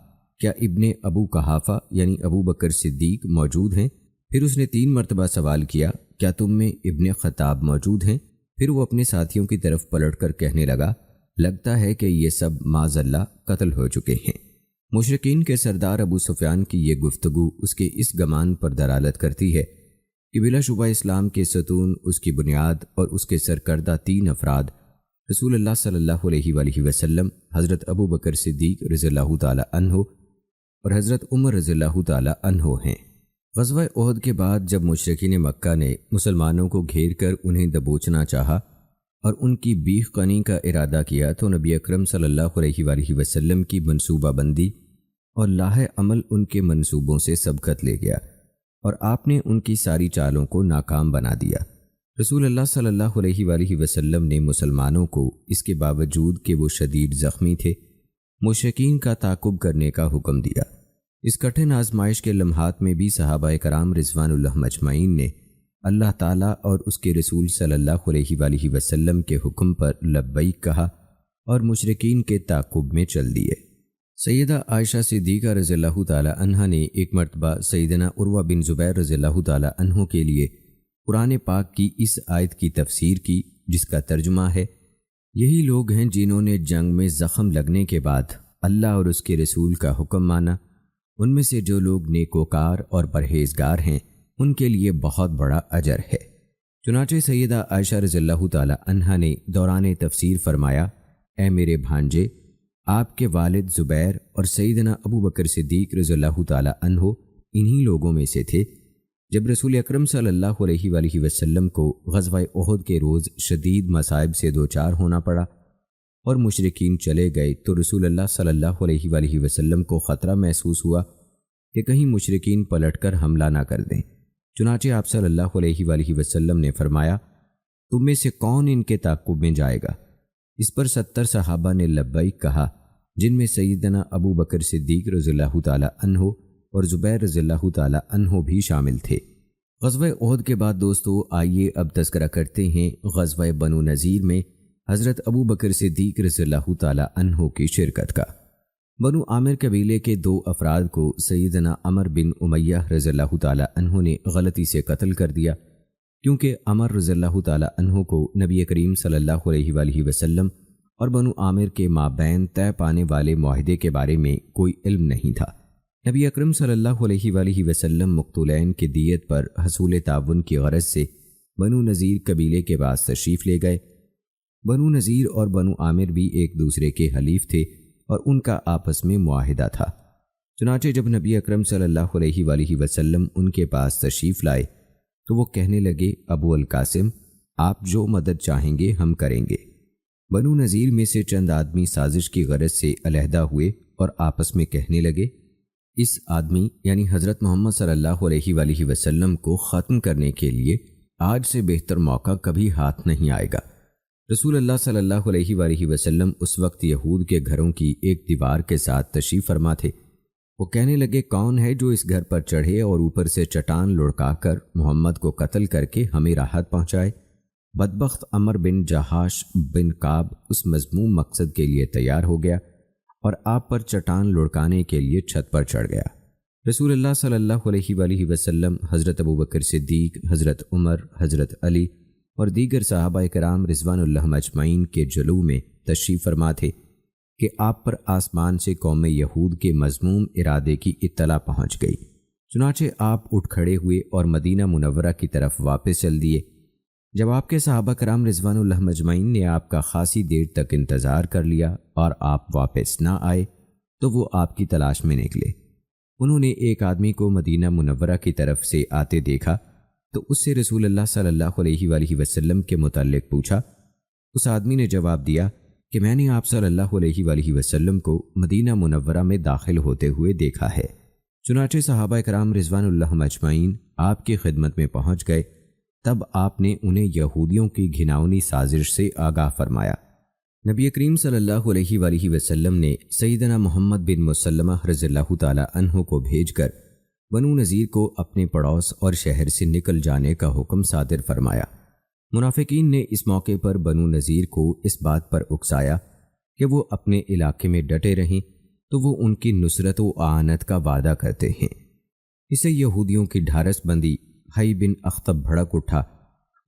کیا ابن ابو قحافہ یعنی ابو بکر صدیق موجود ہیں؟ پھر اس نے 3 مرتبہ سوال کیا، کیا تم میں ابن خطاب موجود ہیں؟ پھر وہ اپنے ساتھیوں کی طرف پلٹ کر کہنے لگا، لگتا ہے کہ یہ سب معاذ اللہ قتل ہو چکے ہیں۔ مشرکین کے سردار ابو سفیان کی یہ گفتگو اس کے اس گمان پر دلالت کرتی ہے کہ بلا شبہ اسلام کے ستون، اس کی بنیاد اور اس کے سرکردہ 3 افراد رسول اللہ صلی اللہ علیہ وآلہ وسلم، حضرت ابو بکر صدیق رضی اللہ تعالی عنہ اور حضرت عمر رضی اللہ تعالی عنہ ہیں۔ غزوہ احد کے بعد جب مشرکین مکہ نے مسلمانوں کو گھیر کر انہیں دبوچنا چاہا اور ان کی بیخ کنی کا ارادہ کیا تو نبی اکرم صلی اللہ علیہ وآلہ وسلم کی منصوبہ بندی اور لاہ عمل ان کے منصوبوں سے سبقت لے گیا اور آپ نے ان کی ساری چالوں کو ناکام بنا دیا۔ رسول اللہ صلی اللہ علیہ وآلہ وسلم نے مسلمانوں کو اس کے باوجود کہ وہ شدید زخمی تھے مشرکین کا تعاقب کرنے کا حکم دیا۔ اس کٹھن آزمائش کے لمحات میں بھی صحابہ کرام رضوان اللہ مجمعین نے اللہ تعالیٰ اور اس کے رسول صلی اللہ علیہ وآلہ وسلم کے حکم پر لبیک کہا اور مشرکین کے تعاقب میں چل دیے۔ سیدہ عائشہ صدیقہ رضی اللہ تعالی عنہ نے ایک مرتبہ سیدنا عروہ بن زبیر رضی اللہ تعالی عنہ کے لیے قرآن پاک کی اس آیت کی تفسیر کی جس کا ترجمہ ہے، یہی لوگ ہیں جنہوں نے جنگ میں زخم لگنے کے بعد اللہ اور اس کے رسول کا حکم مانا، ان میں سے جو لوگ نیکوکار اور پرہیزگار ہیں ان کے لیے بہت بڑا اجر ہے۔ چنانچہ سیدہ عائشہ رضی اللہ تعالی عنہ نے دوران تفسیر فرمایا، اے میرے بھانجے، آپ کے والد زبیر اور سیدنا ابو بکر صدیق رضی اللہ تعالی عنہ انہی لوگوں میں سے تھے جب رسول اکرم صلی اللہ علیہ وآلہ وسلم کو غزوہ احد کے روز شدید مصائب سے دوچار ہونا پڑا اور مشرکین چلے گئے تو رسول اللہ صلی اللہ علیہ وآلہ وسلم کو خطرہ محسوس ہوا کہ کہیں مشرکین پلٹ کر حملہ نہ کر دیں۔ چنانچہ آپ صلی اللہ علیہ وآلہ وسلم نے فرمایا، تم میں سے کون ان کے تعاقب میں جائے گا؟ اس پر 70 صحابہ نے لبیک کہا، جن میں سیدنا ابو بکر صدیق رضی اللہ تعالی عنہ اور زبیر رضی اللہ تعالی عنہ بھی شامل تھے۔ غزوہ احد کے بعد دوستو آئیے اب تذکرہ کرتے ہیں غزوہ بنو نذیر میں حضرت ابو بکر صدیق رضی اللہ تعالی عنہ کی شرکت کا۔ بنو عامر قبیلے کے 2 افراد کو سیدنا عمر بن امیہ رضی اللہ تعالی عنہ نے غلطی سے قتل کر دیا، کیونکہ عمر رضی اللہ تعالی عنہ کو نبی کریم صلی اللہ علیہ وآلہ وسلم اور بنو عامر کے مابین طے پانے والے معاہدے کے بارے میں کوئی علم نہیں تھا۔ نبی اکرم صلی اللہ علیہ وآلہ وسلم مقتولین کی دیت پر حصول تعاون کی غرض سے بنو نذیر قبیلے کے پاس تشریف لے گئے۔ بنو نذیر اور بنو عامر بھی ایک دوسرے کے حلیف تھے اور ان کا آپس میں معاہدہ تھا۔ چنانچہ جب نبی اکرم صلی اللہ علیہ وآلہ وسلم ان کے پاس تشریف لائے تو وہ کہنے لگے، ابو القاسم، آپ جو مدد چاہیں گے ہم کریں گے۔ بنو نذیر میں سے چند آدمی سازش کی غرض سے علیحدہ ہوئے اور آپس میں کہنے لگے، اس آدمی یعنی حضرت محمد صلی اللہ علیہ وآلہ وسلم کو ختم کرنے کے لیے آج سے بہتر موقع کبھی ہاتھ نہیں آئے گا۔ رسول اللہ صلی اللہ علیہ وآلہ وسلم اس وقت یہود کے گھروں کی ایک دیوار کے ساتھ تشریف فرما تھے۔ وہ کہنے لگے، کون ہے جو اس گھر پر چڑھے اور اوپر سے چٹان لڑکا کر محمد کو قتل کر کے ہمیں راحت پہنچائے؟ بدبخت عمر بن جہاش بن کعب اس مذموم مقصد کے لیے تیار ہو گیا اور آپ پر چٹان لڑکانے کے لیے چھت پر چڑھ گیا۔ رسول اللہ صلی اللہ علیہ وآلہ وسلم، حضرت ابو بکر صدیق، حضرت عمر، حضرت علی اور دیگر صحابہ کرام رضوان اللہ مجمعین کے جلوہ میں تشریف فرما تھے کہ آپ پر آسمان سے قوم یہود کے مذموم ارادے کی اطلاع پہنچ گئی۔ چنانچہ آپ اٹھ کھڑے ہوئے اور مدینہ منورہ کی طرف واپس چل دیے۔ جب آپ کے صحابہ کرام رضوان اللہ مجمعین نے آپ کا خاصی دیر تک انتظار کر لیا اور آپ واپس نہ آئے تو وہ آپ کی تلاش میں نکلے۔ انہوں نے ایک آدمی کو مدینہ منورہ کی طرف سے آتے دیکھا تو اس سے رسول اللہ صلی اللہ علیہ وآلہ وسلم کے متعلق پوچھا۔ اس آدمی نے جواب دیا کہ میں نے آپ صلی اللہ علیہ وآلہ وسلم کو مدینہ منورہ میں داخل ہوتے ہوئے دیکھا ہے۔ چنانچہ صحابہ کرام رضوان اللہ مجمعین آپ کی خدمت میں پہنچ گئے، تب آپ نے انہیں یہودیوں کی گھناؤنی سازش سے آگاہ فرمایا۔ نبی کریم صلی اللہ علیہ وآلہ وسلم نے سیدنا محمد بن مسلمہ رضی اللہ تعالی عنہ کو بھیج کر بنو نذیر کو اپنے پڑوس اور شہر سے نکل جانے کا حکم صادر فرمایا۔ منافقین نے اس موقع پر بنو نذیر کو اس بات پر اکسایا کہ وہ اپنے علاقے میں ڈٹے رہیں تو وہ ان کی نصرت و اعانت کا وعدہ کرتے ہیں۔ اسے یہودیوں کی ڈھارس بندی حی بن اخطب بھڑک اٹھا۔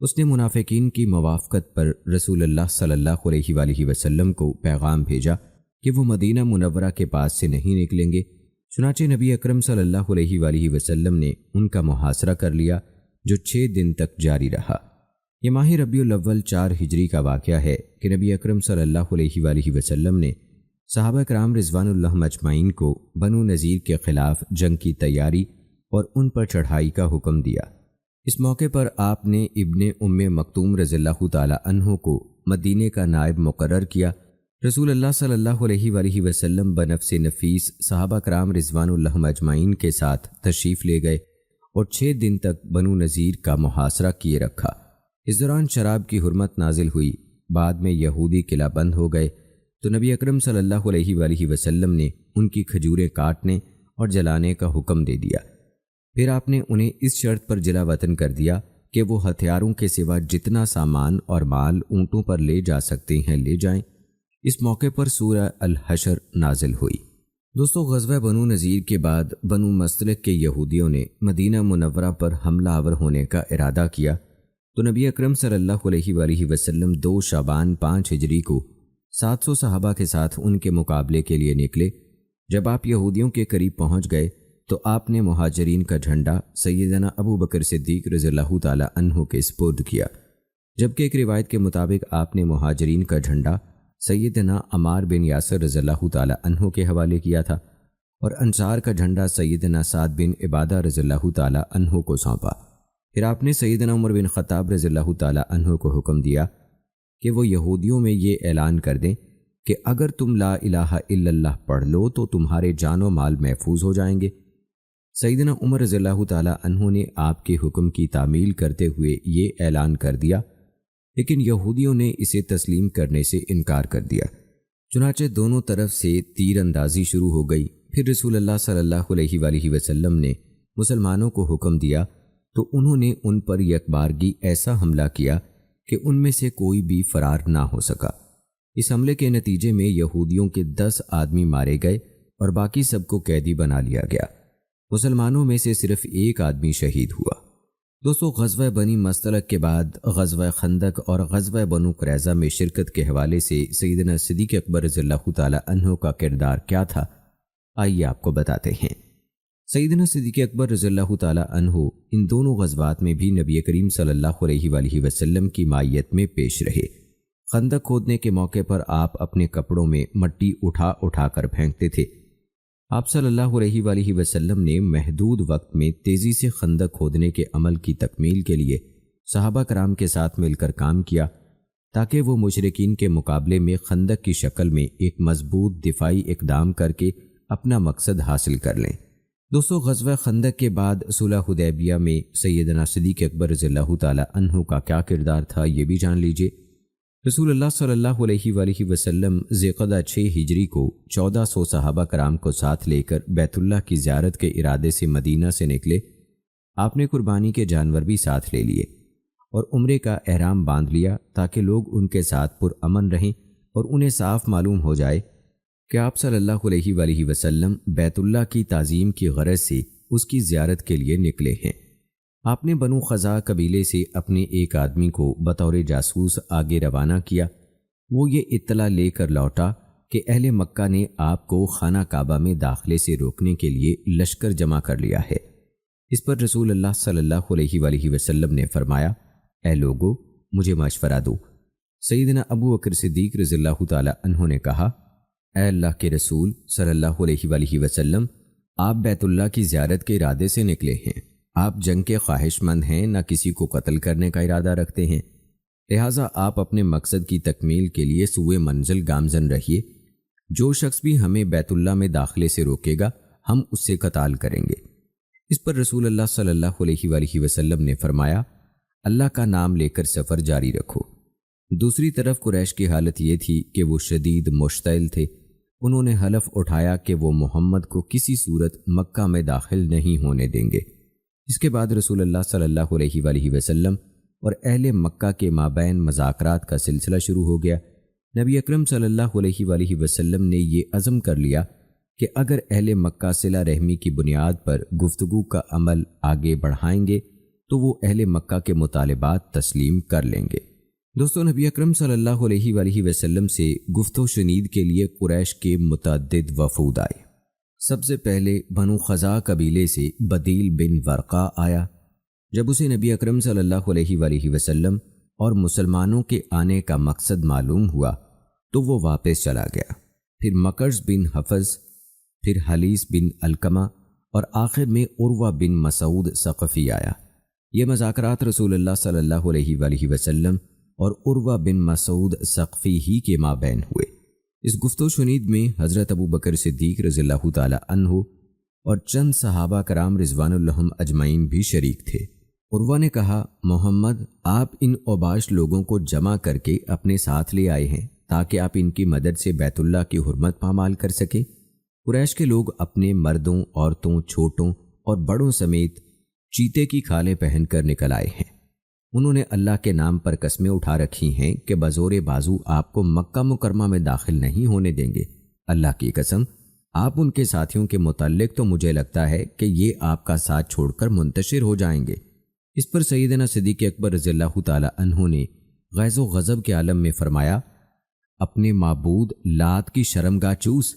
اس نے منافقین کی موافقت پر رسول اللہ صلی اللہ علیہ وآلہ وسلم کو پیغام بھیجا کہ وہ مدینہ منورہ کے پاس سے نہیں نکلیں گے۔ چنانچہ نبی اکرم صلی اللہ علیہ وآلہ وسلم نے ان کا محاصرہ کر لیا، جو 6 دن تک جاری رہا۔ یہ ماہ ربیع الاول 4 ہجری کا واقعہ ہے کہ نبی اکرم صلی اللہ علیہ وآلہ وسلم نے صحابہ کرام رضوان اللہ مجمعین کو بنو نذیر کے خلاف جنگ کی تیاری اور ان پر چڑھائی کا حکم دیا۔ اس موقع پر آپ نے ابن ام مکتوم رضی اللہ تعالی عنہ کو مدینے کا نائب مقرر کیا۔ رسول اللہ صلی اللہ علیہ وآلہ وسلم بنفس نفیس صحابہ کرام رضوان اللہ مجمعین کے ساتھ تشریف لے گئے اور 6 دن تک بنو نذیر کا محاصرہ کیے رکھا۔ اس دوران شراب کی حرمت نازل ہوئی۔ بعد میں یہودی قلعہ بند ہو گئے تو نبی اکرم صلی اللہ علیہ وآلہ وسلم نے ان کی کھجوریں کاٹنے اور جلانے کا حکم دے دیا۔ پھر آپ نے انہیں اس شرط پر جلا وطن کر دیا کہ وہ ہتھیاروں کے سوا جتنا سامان اور مال اونٹوں پر لے جا سکتے ہیں لے جائیں۔ اس موقع پر سورہ الحشر نازل ہوئی۔ دوستو، غزوہ بنو نذیر کے بعد بنو مستلق کے یہودیوں نے مدینہ منورہ پر حملہ آور ہونے کا ارادہ کیا تو نبی اکرم صلی اللہ علیہ وآلہ وسلم 2 شعبان 5 ہجری کو 700 صحابہ کے ساتھ ان کے مقابلے کے لیے نکلے۔ جب آپ یہودیوں کے قریب پہنچ گئے تو آپ نے مہاجرین کا جھنڈا سیدنا ابو بکر صدیق رضی اللہ تعالی عنہ کے سپرد کیا، جبکہ ایک روایت کے مطابق آپ نے مہاجرین کا جھنڈا سیدنا عمار بن یاسر رضی اللہ تعالی عنہ کے حوالے کیا تھا اور انصار کا جھنڈا سیدنا سعد بن عبادہ رضی اللہ تعالی عنہ کو سونپا۔ پھر آپ نے سیدنا عمر بن خطاب رضی اللہ تعالی عنہ کو حکم دیا کہ وہ یہودیوں میں یہ اعلان کر دیں کہ اگر تم لا الہ الا اللہ پڑھ لو تو تمہارے جان و مال محفوظ ہو جائیں گے۔ سیدنا عمر رضی اللہ تعالی عنہ نے آپ کے حکم کی تعمیل کرتے ہوئے یہ اعلان کر دیا، لیکن یہودیوں نے اسے تسلیم کرنے سے انکار کر دیا۔ چنانچہ دونوں طرف سے تیر اندازی شروع ہو گئی۔ پھر رسول اللہ صلی اللہ علیہ وآلہ وسلم نے مسلمانوں کو حکم دیا تو انہوں نے ان پر یکبارگی ایسا حملہ کیا کہ ان میں سے کوئی بھی فرار نہ ہو سکا۔ اس حملے کے نتیجے میں یہودیوں کے 10 آدمی مارے گئے اور باقی سب کو قیدی بنا لیا گیا۔ مسلمانوں میں سے صرف 1 آدمی شہید ہوا۔ دوستو، غزوہ بنی مستلق کے بعد غزوہ خندق اور غزوہ بنو قریظہ میں شرکت کے حوالے سے سیدنا صدیق اکبر رضی اللہ تعالی عنہ کا کردار کیا تھا، آئیے آپ کو بتاتے ہیں۔ سیدنا صدیق اکبر رضی اللہ تعالی عنہ ان دونوں غزوات میں بھی نبی کریم صلی اللہ علیہ وآلہ وسلم کی مائیت میں پیش رہے۔ خندق کھودنے کے موقع پر آپ اپنے کپڑوں میں مٹی اٹھا اٹھا کر پھینکتے تھے۔ آپ صلی اللہ علیہ وآلہ وسلم نے محدود وقت میں تیزی سے خندق کھودنے کے عمل کی تکمیل کے لیے صحابہ کرام کے ساتھ مل کر کام کیا تاکہ وہ مشرکین کے مقابلے میں خندق کی شکل میں ایک مضبوط دفاعی اقدام کر کے اپنا مقصد حاصل کر لیں۔ دوستو، غزوہ خندق کے بعد صلح حدیبیہ میں سیدنا صدیق اکبر رضی اللہ تعالی عنہ کا کیا کردار تھا، یہ بھی جان لیجئے۔ رسول اللہ صلی اللہ علیہ وآلہ وسلم ذوالقعدہ 6 ہجری کو 1400 صحابہ کرام کو ساتھ لے کر بیت اللہ کی زیارت کے ارادے سے مدینہ سے نکلے۔ آپ نے قربانی کے جانور بھی ساتھ لے لیے اور عمرے کا احرام باندھ لیا تاکہ لوگ ان کے ساتھ پرامن رہیں اور انہیں صاف معلوم ہو جائے کہ آپ صلی اللہ علیہ وآلہ وسلم بیت اللہ کی تعظیم کی غرض سے اس کی زیارت کے لیے نکلے ہیں۔ آپ نے بنو خزاع قبیلے سے اپنے ایک آدمی کو بطور جاسوس آگے روانہ کیا۔ وہ یہ اطلاع لے کر لوٹا کہ اہل مکہ نے آپ کو خانہ کعبہ میں داخلے سے روکنے کے لیے لشکر جمع کر لیا ہے۔ اس پر رسول اللہ صلی اللہ علیہ وآلہ وسلم نے فرمایا، اے لوگو، مجھے مشورہ دو۔ سیدنا ابو بکر صدیق رضی اللہ تعالی عنہ نے کہا، اے اللہ کے رسول صلی اللہ علیہ وآلہ وسلم، آپ بیت اللہ کی زیارت کے ارادے سے نکلے ہیں۔ آپ جنگ کے خواہش مند ہیں، نہ کسی کو قتل کرنے کا ارادہ رکھتے ہیں۔ لہٰذا آپ اپنے مقصد کی تکمیل کے لیے سوئے منزل گامزن رہیے۔ جو شخص بھی ہمیں بیت اللہ میں داخلے سے روکے گا ہم اس سے قتال کریں گے۔ اس پر رسول اللہ صلی اللہ علیہ وآلہ وسلم نے فرمایا، اللہ کا نام لے کر سفر جاری رکھو۔ دوسری طرف قریش کی حالت یہ تھی کہ وہ شدید مشتعل تھے۔ انہوں نے حلف اٹھایا کہ وہ محمد کو کسی صورت مکہ میں داخل نہیں ہونے دیں گے۔ اس کے بعد رسول اللہ صلی اللہ علیہ وآلہ وسلم اور اہل مکہ کے مابین مذاکرات کا سلسلہ شروع ہو گیا۔ نبی اکرم صلی اللہ علیہ وآلہ وسلم نے یہ عزم کر لیا کہ اگر اہل مکہ صلہ رحمی کی بنیاد پر گفتگو کا عمل آگے بڑھائیں گے تو وہ اہل مکہ کے مطالبات تسلیم کر لیں گے۔ دوستو، نبی اکرم صلی اللہ علیہ وآلہ وسلم سے گفت و شنید کے لیے قریش کے متعدد وفود آئے۔ سب سے پہلے بنو خزاع قبیلے سے بدیل بن ورقہ آیا۔ جب اسے نبی اکرم صلی اللہ علیہ وآلہ وسلم اور مسلمانوں کے آنے کا مقصد معلوم ہوا تو وہ واپس چلا گیا۔ پھر مکرز بن حفظ، پھر حلیس بن علقمہ اور آخر میں عروہ بن مسعود ثقفی آیا۔ یہ مذاکرات رسول اللہ صلی اللہ علیہ وآلہ وسلم اور عروہ بن مسعود ثقفی ہی کے مابین ہوئے۔ اس گفت و شنید میں حضرت ابو بکر صدیق رضی اللہ تعالی عنہ اور چند صحابہ کرام رضوان اللہم اجمعین بھی شریک تھے۔ عروہ نے کہا، محمد، آپ ان اوباش لوگوں کو جمع کر کے اپنے ساتھ لے آئے ہیں تاکہ آپ ان کی مدد سے بیت اللہ کی حرمت پامال کر سکیں۔ قریش کے لوگ اپنے مردوں، عورتوں، چھوٹوں اور بڑوں سمیت چیتے کی کھالیں پہن کر نکل آئے ہیں۔ انہوں نے اللہ کے نام پر قسمیں اٹھا رکھی ہیں کہ بزور بازو آپ کو مکہ مکرمہ میں داخل نہیں ہونے دیں گے۔ اللہ کی قسم، آپ ان کے ساتھیوں کے متعلق تو مجھے لگتا ہے کہ یہ آپ کا ساتھ چھوڑ کر منتشر ہو جائیں گے۔ اس پر سیدنا صدیق اکبر رضی اللہ تعالی عنہ نے غیظ و غضب کے عالم میں فرمایا، اپنے معبود لات کی شرمگاہ چوس،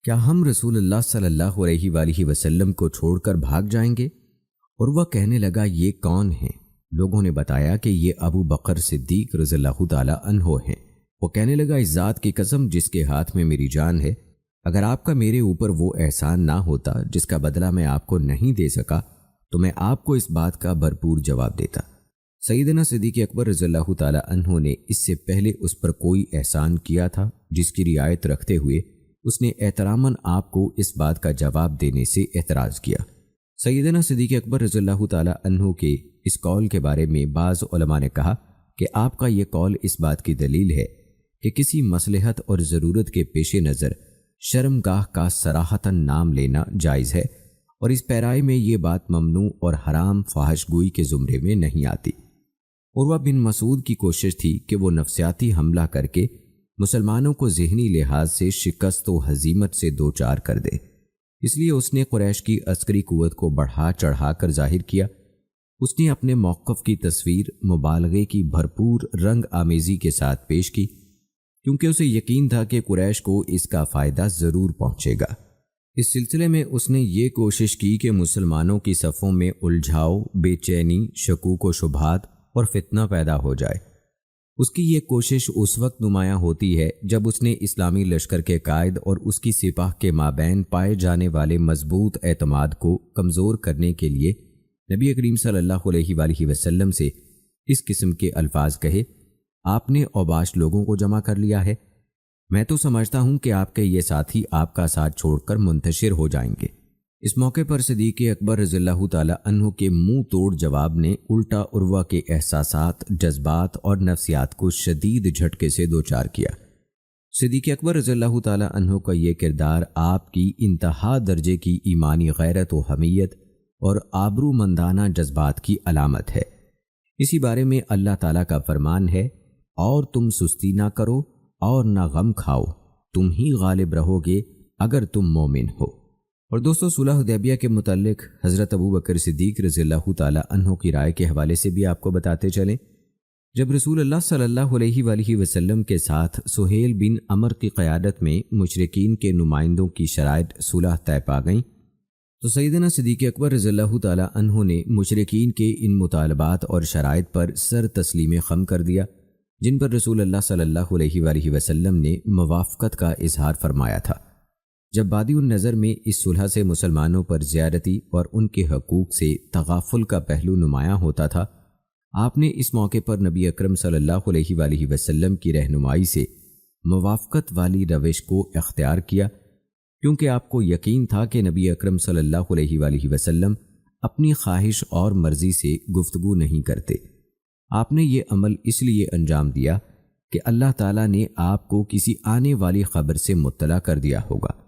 کیا ہم رسول اللہ صلی اللہ علیہ وآلہ وسلم کو چھوڑ کر بھاگ جائیں گے؟ اور وہ کہنے لگا، یہ کون ہیں؟ لوگوں نے بتایا کہ یہ ابو بکر صدیق رضی اللہ تعالی عنہ ہیں۔ وہ کہنے لگا، اس ذات کی قسم جس کے ہاتھ میں میری جان ہے، اگر آپ کا میرے اوپر وہ احسان نہ ہوتا جس کا بدلہ میں آپ کو نہیں دے سکا تو میں آپ کو اس بات کا بھرپور جواب دیتا۔ سیدنا صدیق اکبر رضی اللہ تعالی عنہ نے اس سے پہلے اس پر کوئی احسان کیا تھا جس کی رعایت رکھتے ہوئے اس نے احتراماً آپ کو اس بات کا جواب دینے سے اعتراض کیا۔ سیدنا صدیق اکبر رضی اللہ تعالی عنہ کے اس قول کے بارے میں بعض علماء نے کہا کہ آپ کا یہ قول اس بات کی دلیل ہے کہ کسی مصلحت اور ضرورت کے پیش نظر شرمگاہ کا صراحتاً نام لینا جائز ہے، اور اس پیرائی میں یہ بات ممنوع اور حرام فاحش گوئی کے زمرے میں نہیں آتی۔ عروہ بن مسعود کی کوشش تھی کہ وہ نفسیاتی حملہ کر کے مسلمانوں کو ذہنی لحاظ سے شکست و ہزیمت سے دوچار کر دے، اس لیے اس نے قریش کی عسکری قوت کو بڑھا چڑھا کر ظاہر کیا۔ اس نے اپنے موقف کی تصویر مبالغے کی بھرپور رنگ آمیزی کے ساتھ پیش کی، کیونکہ اسے یقین تھا کہ قریش کو اس کا فائدہ ضرور پہنچے گا۔ اس سلسلے میں اس نے یہ کوشش کی کہ مسلمانوں کی صفوں میں الجھاؤ، بے چینی، شکوک و شبہات اور فتنہ پیدا ہو جائے۔ اس کی یہ کوشش اس وقت نمایاں ہوتی ہے جب اس نے اسلامی لشکر کے قائد اور اس کی سپاہ کے مابین پائے جانے والے مضبوط اعتماد کو کمزور کرنے کے لیے نبی کریم صلی اللہ علیہ وآلہ وسلم سے اس قسم کے الفاظ کہے، آپ نے اوباش لوگوں کو جمع کر لیا ہے، میں تو سمجھتا ہوں کہ آپ کے یہ ساتھی آپ کا ساتھ چھوڑ کر منتشر ہو جائیں گے۔ اس موقع پر صدیق اکبر رضی اللہ تعالی عنہ کے منہ توڑ جواب نے الٹا عروہ کے احساسات، جذبات اور نفسیات کو شدید جھٹکے سے دوچار کیا۔ صدیق اکبر رضی اللہ تعالی عنہ کا یہ کردار آپ کی انتہا درجے کی ایمانی غیرت و حمیت اور آبرو مندانہ جذبات کی علامت ہے۔ اسی بارے میں اللہ تعالیٰ کا فرمان ہے، اور تم سستی نہ کرو اور نہ غم کھاؤ، تم ہی غالب رہو گے اگر تم مومن ہو۔ اور دوستو، صلح حدیبیہ کے متعلق حضرت ابو بکر صدیق رضی اللہ تعالی عنہ کی رائے کے حوالے سے بھی آپ کو بتاتے چلیں۔ جب رسول اللہ صلی اللہ علیہ وآلہ وسلم کے ساتھ سہیل بن عمر کی قیادت میں مشرکین کے نمائندوں کی شرائط صلح طے پا گئیں تو سیدنا صدیق اکبر رضی اللہ تعالی عنہ نے مشرکین کے ان مطالبات اور شرائط پر سر تسلیم خم کر دیا جن پر رسول اللہ صلی اللہ علیہ وآلہ وسلم نے موافقت کا اظہار فرمایا تھا۔ جب بادی النظر میں اس صلح سے مسلمانوں پر زیادتی اور ان کے حقوق سے تغافل کا پہلو نمایاں ہوتا تھا آپ نے اس موقع پر نبی اکرم صلی اللہ علیہ وآلہ وسلم کی رہنمائی سے موافقت والی روش کو اختیار کیا، کیونکہ آپ کو یقین تھا کہ نبی اکرم صلی اللہ علیہ وآلہ وسلم اپنی خواہش اور مرضی سے گفتگو نہیں کرتے۔ آپ نے یہ عمل اس لیے انجام دیا کہ اللہ تعالیٰ نے آپ کو کسی آنے والی خبر سے مطلع کر دیا ہوگا۔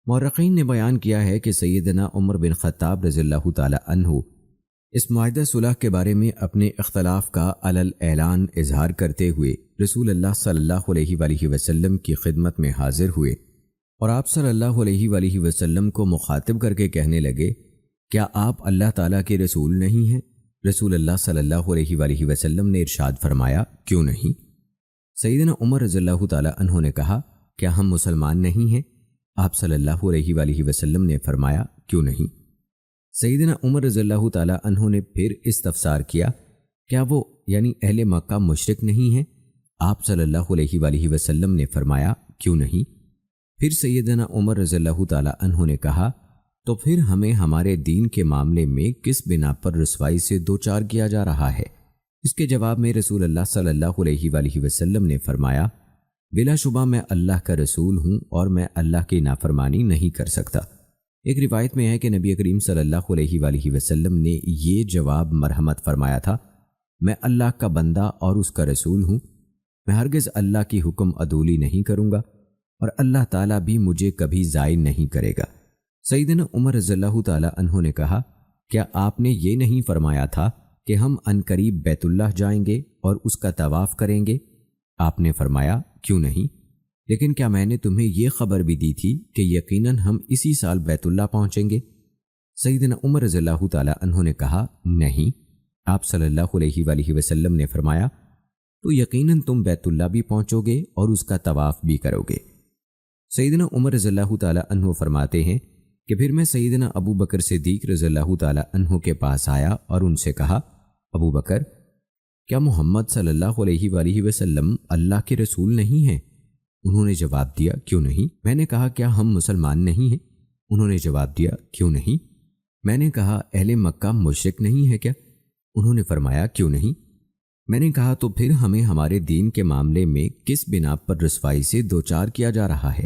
مورخین نے بیان کیا ہے کہ سیدنا عمر بن خطاب رضی اللہ تعالیٰ عنہ اس معاہدہ صلح کے بارے میں اپنے اختلاف کا علل اعلان اظہار کرتے ہوئے رسول اللہ صلی اللہ علیہ وآلہ وسلم کی خدمت میں حاضر ہوئے، اور آپ صلی اللہ علیہ وآلہ وسلم کو مخاطب کر کے کہنے لگے، کیا آپ اللہ تعالیٰ کے رسول نہیں ہیں؟ رسول اللہ صلی اللہ علیہ وآلہ وسلم نے ارشاد فرمایا، کیوں نہیں؟ سیدنا عمر رضی اللہ تعالیٰ عنہ نے کہا، کیا ہم مسلمان نہیں ہیں؟ آپ صلی اللہ علیہ وآلہ وسلم نے فرمایا، کیوں نہیں؟ سیدنا عمر رضی اللہ تعالیٰ عنہ نے پھر استفسار کیا، کیا وہ یعنی اہل مکہ مشرک نہیں ہیں؟ آپ صلی اللہ علیہ وآلہ وسلم نے فرمایا، کیوں نہیں؟ پھر سیدنا عمر رضی اللہ تعالیٰ عنہ نے کہا، تو پھر ہمیں ہمارے دین کے معاملے میں کس بنا پر رسوائی سے دوچار کیا جا رہا ہے؟ اس کے جواب میں رسول اللہ صلی اللہ علیہ وآلہ وسلم نے فرمایا، بلا شبہ میں اللہ کا رسول ہوں اور میں اللہ کی نافرمانی نہیں کر سکتا۔ ایک روایت میں ہے کہ نبی کریم صلی اللہ علیہ وآلہ وسلم نے یہ جواب مرحمت فرمایا تھا، میں اللہ کا بندہ اور اس کا رسول ہوں، میں ہرگز اللہ کی حکم عدولی نہیں کروں گا اور اللہ تعالیٰ بھی مجھے کبھی ضائع نہیں کرے گا۔ سیدنا عمر رضی اللہ تعالیٰ عنہ نے کہا، کیا آپ نے یہ نہیں فرمایا تھا کہ ہم عنقریب بیت اللہ جائیں گے اور اس کا طواف کریں گے؟ آپ نے فرمایا، کیوں نہیں؟ لیکن کیا میں نے تمہیں یہ خبر بھی دی تھی کہ یقیناً ہم اسی سال بیت اللہ پہنچیں گے؟ سیدنا عمر رضی اللہ تعالیٰ عنہ نے کہا، نہیں۔ آپ صلی اللہ علیہ وآلہ وسلم نے فرمایا، تو یقیناً تم بیت اللہ بھی پہنچو گے اور اس کا طواف بھی کرو گے۔ سیدنا عمر رضی اللہ تعالیٰ عنہ فرماتے ہیں کہ پھر میں سیدنا ابو بکر صدیق رضی اللہ تعالیٰ عنہ کے پاس آیا اور ان سے کہا، ابو بکر، کیا محمد صلی اللہ علیہ وآلہ وسلم اللہ کے رسول نہیں ہیں؟ انہوں نے جواب دیا، کیوں نہیں؟ میں نے کہا، کیا ہم مسلمان نہیں ہیں؟ انہوں نے جواب دیا، کیوں نہیں؟ میں نے کہا، اہل مکہ مشرک نہیں ہے کیا؟ انہوں نے فرمایا، کیوں نہیں؟ میں نے کہا، تو پھر ہمیں ہمارے دین کے معاملے میں کس بنا پر رسوائی سے دوچار کیا جا رہا ہے؟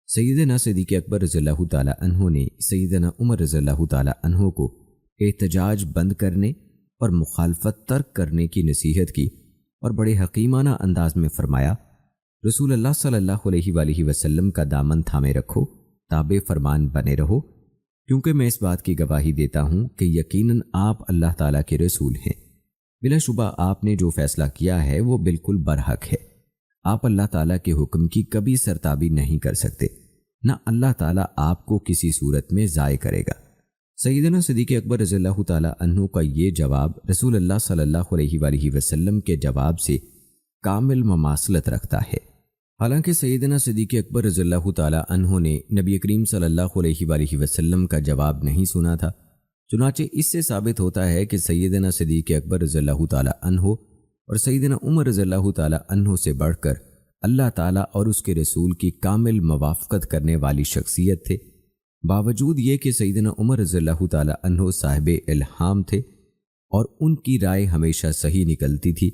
سیدنا صدیق اکبر رضی اللہ تعالیٰ عنہ نے سیدنا عمر رضی اللہ تعالیٰ عنہ کو احتجاج بند کرنے اور مخالفت ترک کرنے کی نصیحت کی اور بڑے حکیمانہ انداز میں فرمایا، رسول اللہ صلی اللہ علیہ وآلہ وسلم کا دامن تھامے رکھو، تابع فرمان بنے رہو، کیونکہ میں اس بات کی گواہی دیتا ہوں کہ یقیناً آپ اللہ تعالیٰ کے رسول ہیں۔ بلا شبہ آپ نے جو فیصلہ کیا ہے وہ بالکل برحق ہے۔ آپ اللہ تعالیٰ کے حکم کی کبھی سرتابی نہیں کر سکتے، نہ اللہ تعالیٰ آپ کو کسی صورت میں ضائع کرے گا۔ سیدنا صدیق اکبر رضی اللہ تعالیٰ عنہ کا یہ جواب رسول اللہ صلی اللہ علیہ وآلہ وسلم کے جواب سے کامل مماثلت رکھتا ہے۔ حالانکہ سیدنا صدیق اکبر رضی اللہ تعالیٰ عنہ نے نبی کریم صلی اللہ علیہ وآلہ وسلم کا جواب نہیں سنا تھا، چنانچہ اس سے ثابت ہوتا ہے کہ سیدنا صدیق اکبر رضی اللہ تعالیٰ عنہ اور سیدنا عمر رضی اللہ تعالیٰ عنہ سے بڑھ کر اللہ تعالیٰ اور اس کے رسول کی کامل موافقت کرنے والی شخصیت تھے۔ باوجود یہ کہ سیدنا عمر رضی اللہ تعالیٰ عنہ صاحب الہام تھے اور ان کی رائے ہمیشہ صحیح نکلتی تھی،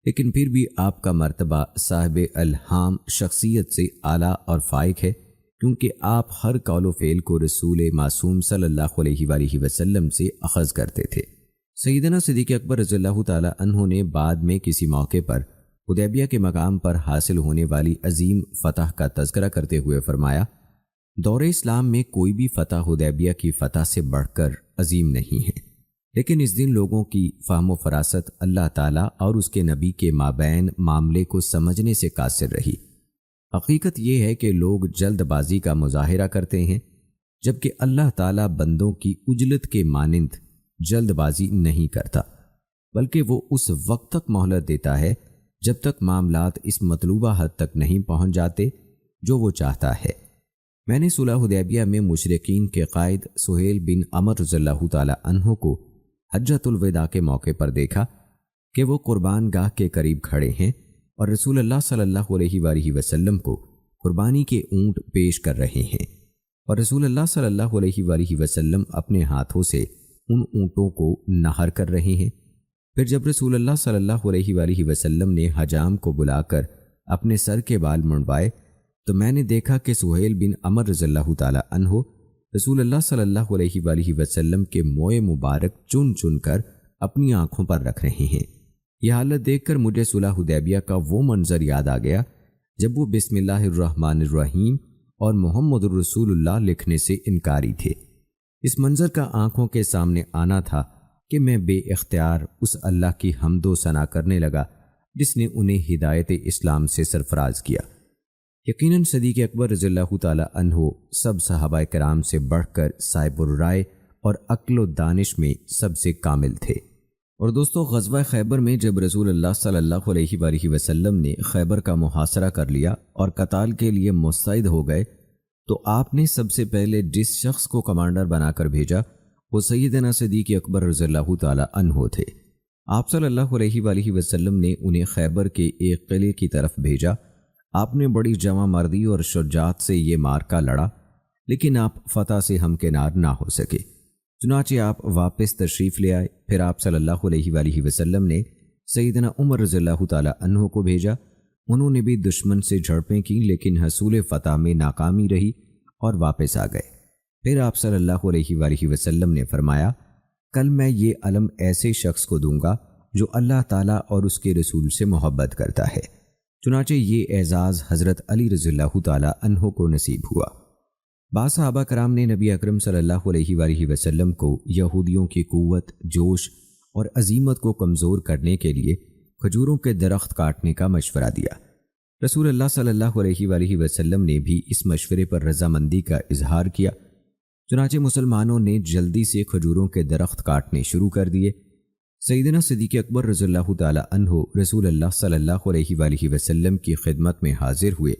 لیکن پھر بھی آپ کا مرتبہ صاحب الہام شخصیت سے اعلیٰ اور فائق ہے، کیونکہ آپ ہر قول و فعل کو رسول معصوم صلی اللہ علیہ وآلہ وسلم سے اخذ کرتے تھے۔ سیدنا صدیق اکبر رضی اللہ تعالیٰ عنہ نے بعد میں کسی موقع پر حدیبیہ کے مقام پر حاصل ہونے والی عظیم فتح کا تذکرہ کرتے ہوئے فرمایا، دور اسلام میں کوئی بھی فتح حدیبیہ کی فتح سے بڑھ کر عظیم نہیں ہے، لیکن اس دن لوگوں کی فہم و فراست اللہ تعالیٰ اور اس کے نبی کے مابین معاملے کو سمجھنے سے قاصر رہی۔ حقیقت یہ ہے کہ لوگ جلد بازی کا مظاہرہ کرتے ہیں، جبکہ اللہ تعالیٰ بندوں کی عجلت کے مانند جلد بازی نہیں کرتا، بلکہ وہ اس وقت تک مہلت دیتا ہے جب تک معاملات اس مطلوبہ حد تک نہیں پہنچ جاتے جو وہ چاہتا ہے۔ میں نے صلح حدیبیہ میں مشرکین کے قائد سہیل بن عمر رضی اللہ تعالیٰ عنہ کو حجۃ الوداع کے موقع پر دیکھا کہ وہ قربان گاہ کے قریب کھڑے ہیں اور رسول اللہ صلی اللہ علیہ وآلہ وسلم کو قربانی کے اونٹ پیش کر رہے ہیں، اور رسول اللہ صلی اللہ علیہ وآلہ وسلم اپنے ہاتھوں سے ان اونٹوں کو نہر کر رہے ہیں۔ پھر جب رسول اللہ صلی اللہ علیہ وآلہ وسلم نے حجام کو بلا کر اپنے سر کے بال منڈوائے تو میں نے دیکھا کہ سہیل بن عمر رضی اللہ تعالی عنہ رسول اللہ صلی اللہ علیہ وآلہ وسلم کے موئے مبارک چن چن کر اپنی آنکھوں پر رکھ رہے ہیں۔ یہ حالت دیکھ کر مجھے صلح حدیبیہ کا وہ منظر یاد آ گیا جب وہ بسم اللہ الرحمن الرحیم اور محمد الرسول اللہ لکھنے سے انکاری تھے۔ اس منظر کا آنکھوں کے سامنے آنا تھا کہ میں بے اختیار اس اللہ کی حمد و ثنا کرنے لگا جس نے انہیں ہدایت اسلام سے سرفراز کیا۔ یقیناً صدیق اکبر رضی اللہ تعالی عنہ سب صحابہ کرام سے بڑھ کر صاحب الرائے اور عقل و دانش میں سب سے کامل تھے۔ اور دوستو، غزوہ خیبر میں جب رسول اللہ صلی اللہ علیہ وآلہ وسلم نے خیبر کا محاصرہ کر لیا اور قتال کے لیے مستعد ہو گئے تو آپ نے سب سے پہلے جس شخص کو کمانڈر بنا کر بھیجا وہ سیدنا صدیق اکبر رضی اللہ تعالی عنہ تھے۔ آپ صلی اللہ علیہ وآلہ وسلم نے انہیں خیبر کے ایک قلعے کی طرف بھیجا۔ آپ نے بڑی جواں مردی اور شجاعت سے یہ معرکہ لڑا، لیکن آپ فتح سے ہمکنار نہ ہو سکے۔ چنانچہ آپ واپس تشریف لے آئے۔ پھر آپ صلی اللہ علیہ وآلہ وسلم نے سیدنا عمر رضی اللہ تعالی عنہ کو بھیجا۔ انہوں نے بھی دشمن سے جھڑپیں کی لیکن حصول فتح میں ناکامی رہی اور واپس آ گئے۔ پھر آپ صلی اللہ علیہ وآلہ وسلم نے فرمایا، کل میں یہ علم ایسے شخص کو دوں گا جو اللہ تعالیٰ اور اس کے رسول سے محبت کرتا ہے۔ چنانچہ یہ اعزاز حضرت علی رضی اللہ تعالی عنہ کو نصیب ہوا۔ بعض صحابہ کرام نے نبی اکرم صلی اللہ علیہ وآلہ وسلم کو یہودیوں کی قوت، جوش اور عزیمت کو کمزور کرنے کے لیے کھجوروں کے درخت کاٹنے کا مشورہ دیا۔ رسول اللہ صلی اللہ علیہ وآلہ وسلم نے بھی اس مشورے پر رضامندی کا اظہار کیا۔ چنانچہ مسلمانوں نے جلدی سے کھجوروں کے درخت کاٹنے شروع کر دیے۔ سیدنا صدیق اکبر رضی اللہ تعالی عنہ رسول اللہ صلی اللہ علیہ وآلہ وسلم کی خدمت میں حاضر ہوئے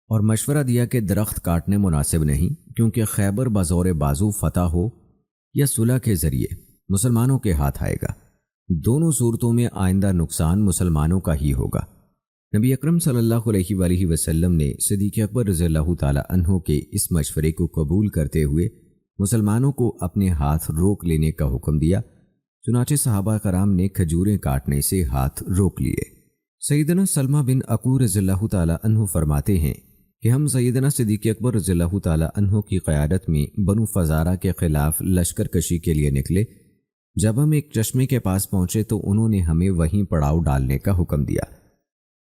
اور مشورہ دیا کہ درخت کاٹنے مناسب نہیں، کیونکہ خیبر بزور بازو فتح ہو یا صلح کے ذریعے مسلمانوں کے ہاتھ آئے گا، دونوں صورتوں میں آئندہ نقصان مسلمانوں کا ہی ہوگا۔ نبی اکرم صلی اللہ علیہ وآلہ وسلم نے صدیق اکبر رضی اللہ تعالی عنہ کے اس مشورے کو قبول کرتے ہوئے مسلمانوں کو اپنے ہاتھ روک لینے کا حکم دیا۔ چنانچہ صحابہ کرام نے کھجوریں کاٹنے سے ہاتھ روک لیے۔ سیدنا سلمہ بن عقور رضی اللہ تعالی عنہ فرماتے ہیں کہ ہم سیدنا صدیق اکبر رضی اللہ تعالی عنہ کی قیادت میں بنو فزارہ کے خلاف لشکر کشی کے لیے نکلے۔ جب ہم ایک چشمے کے پاس پہنچے تو انہوں نے ہمیں وہیں پڑاؤ ڈالنے کا حکم دیا۔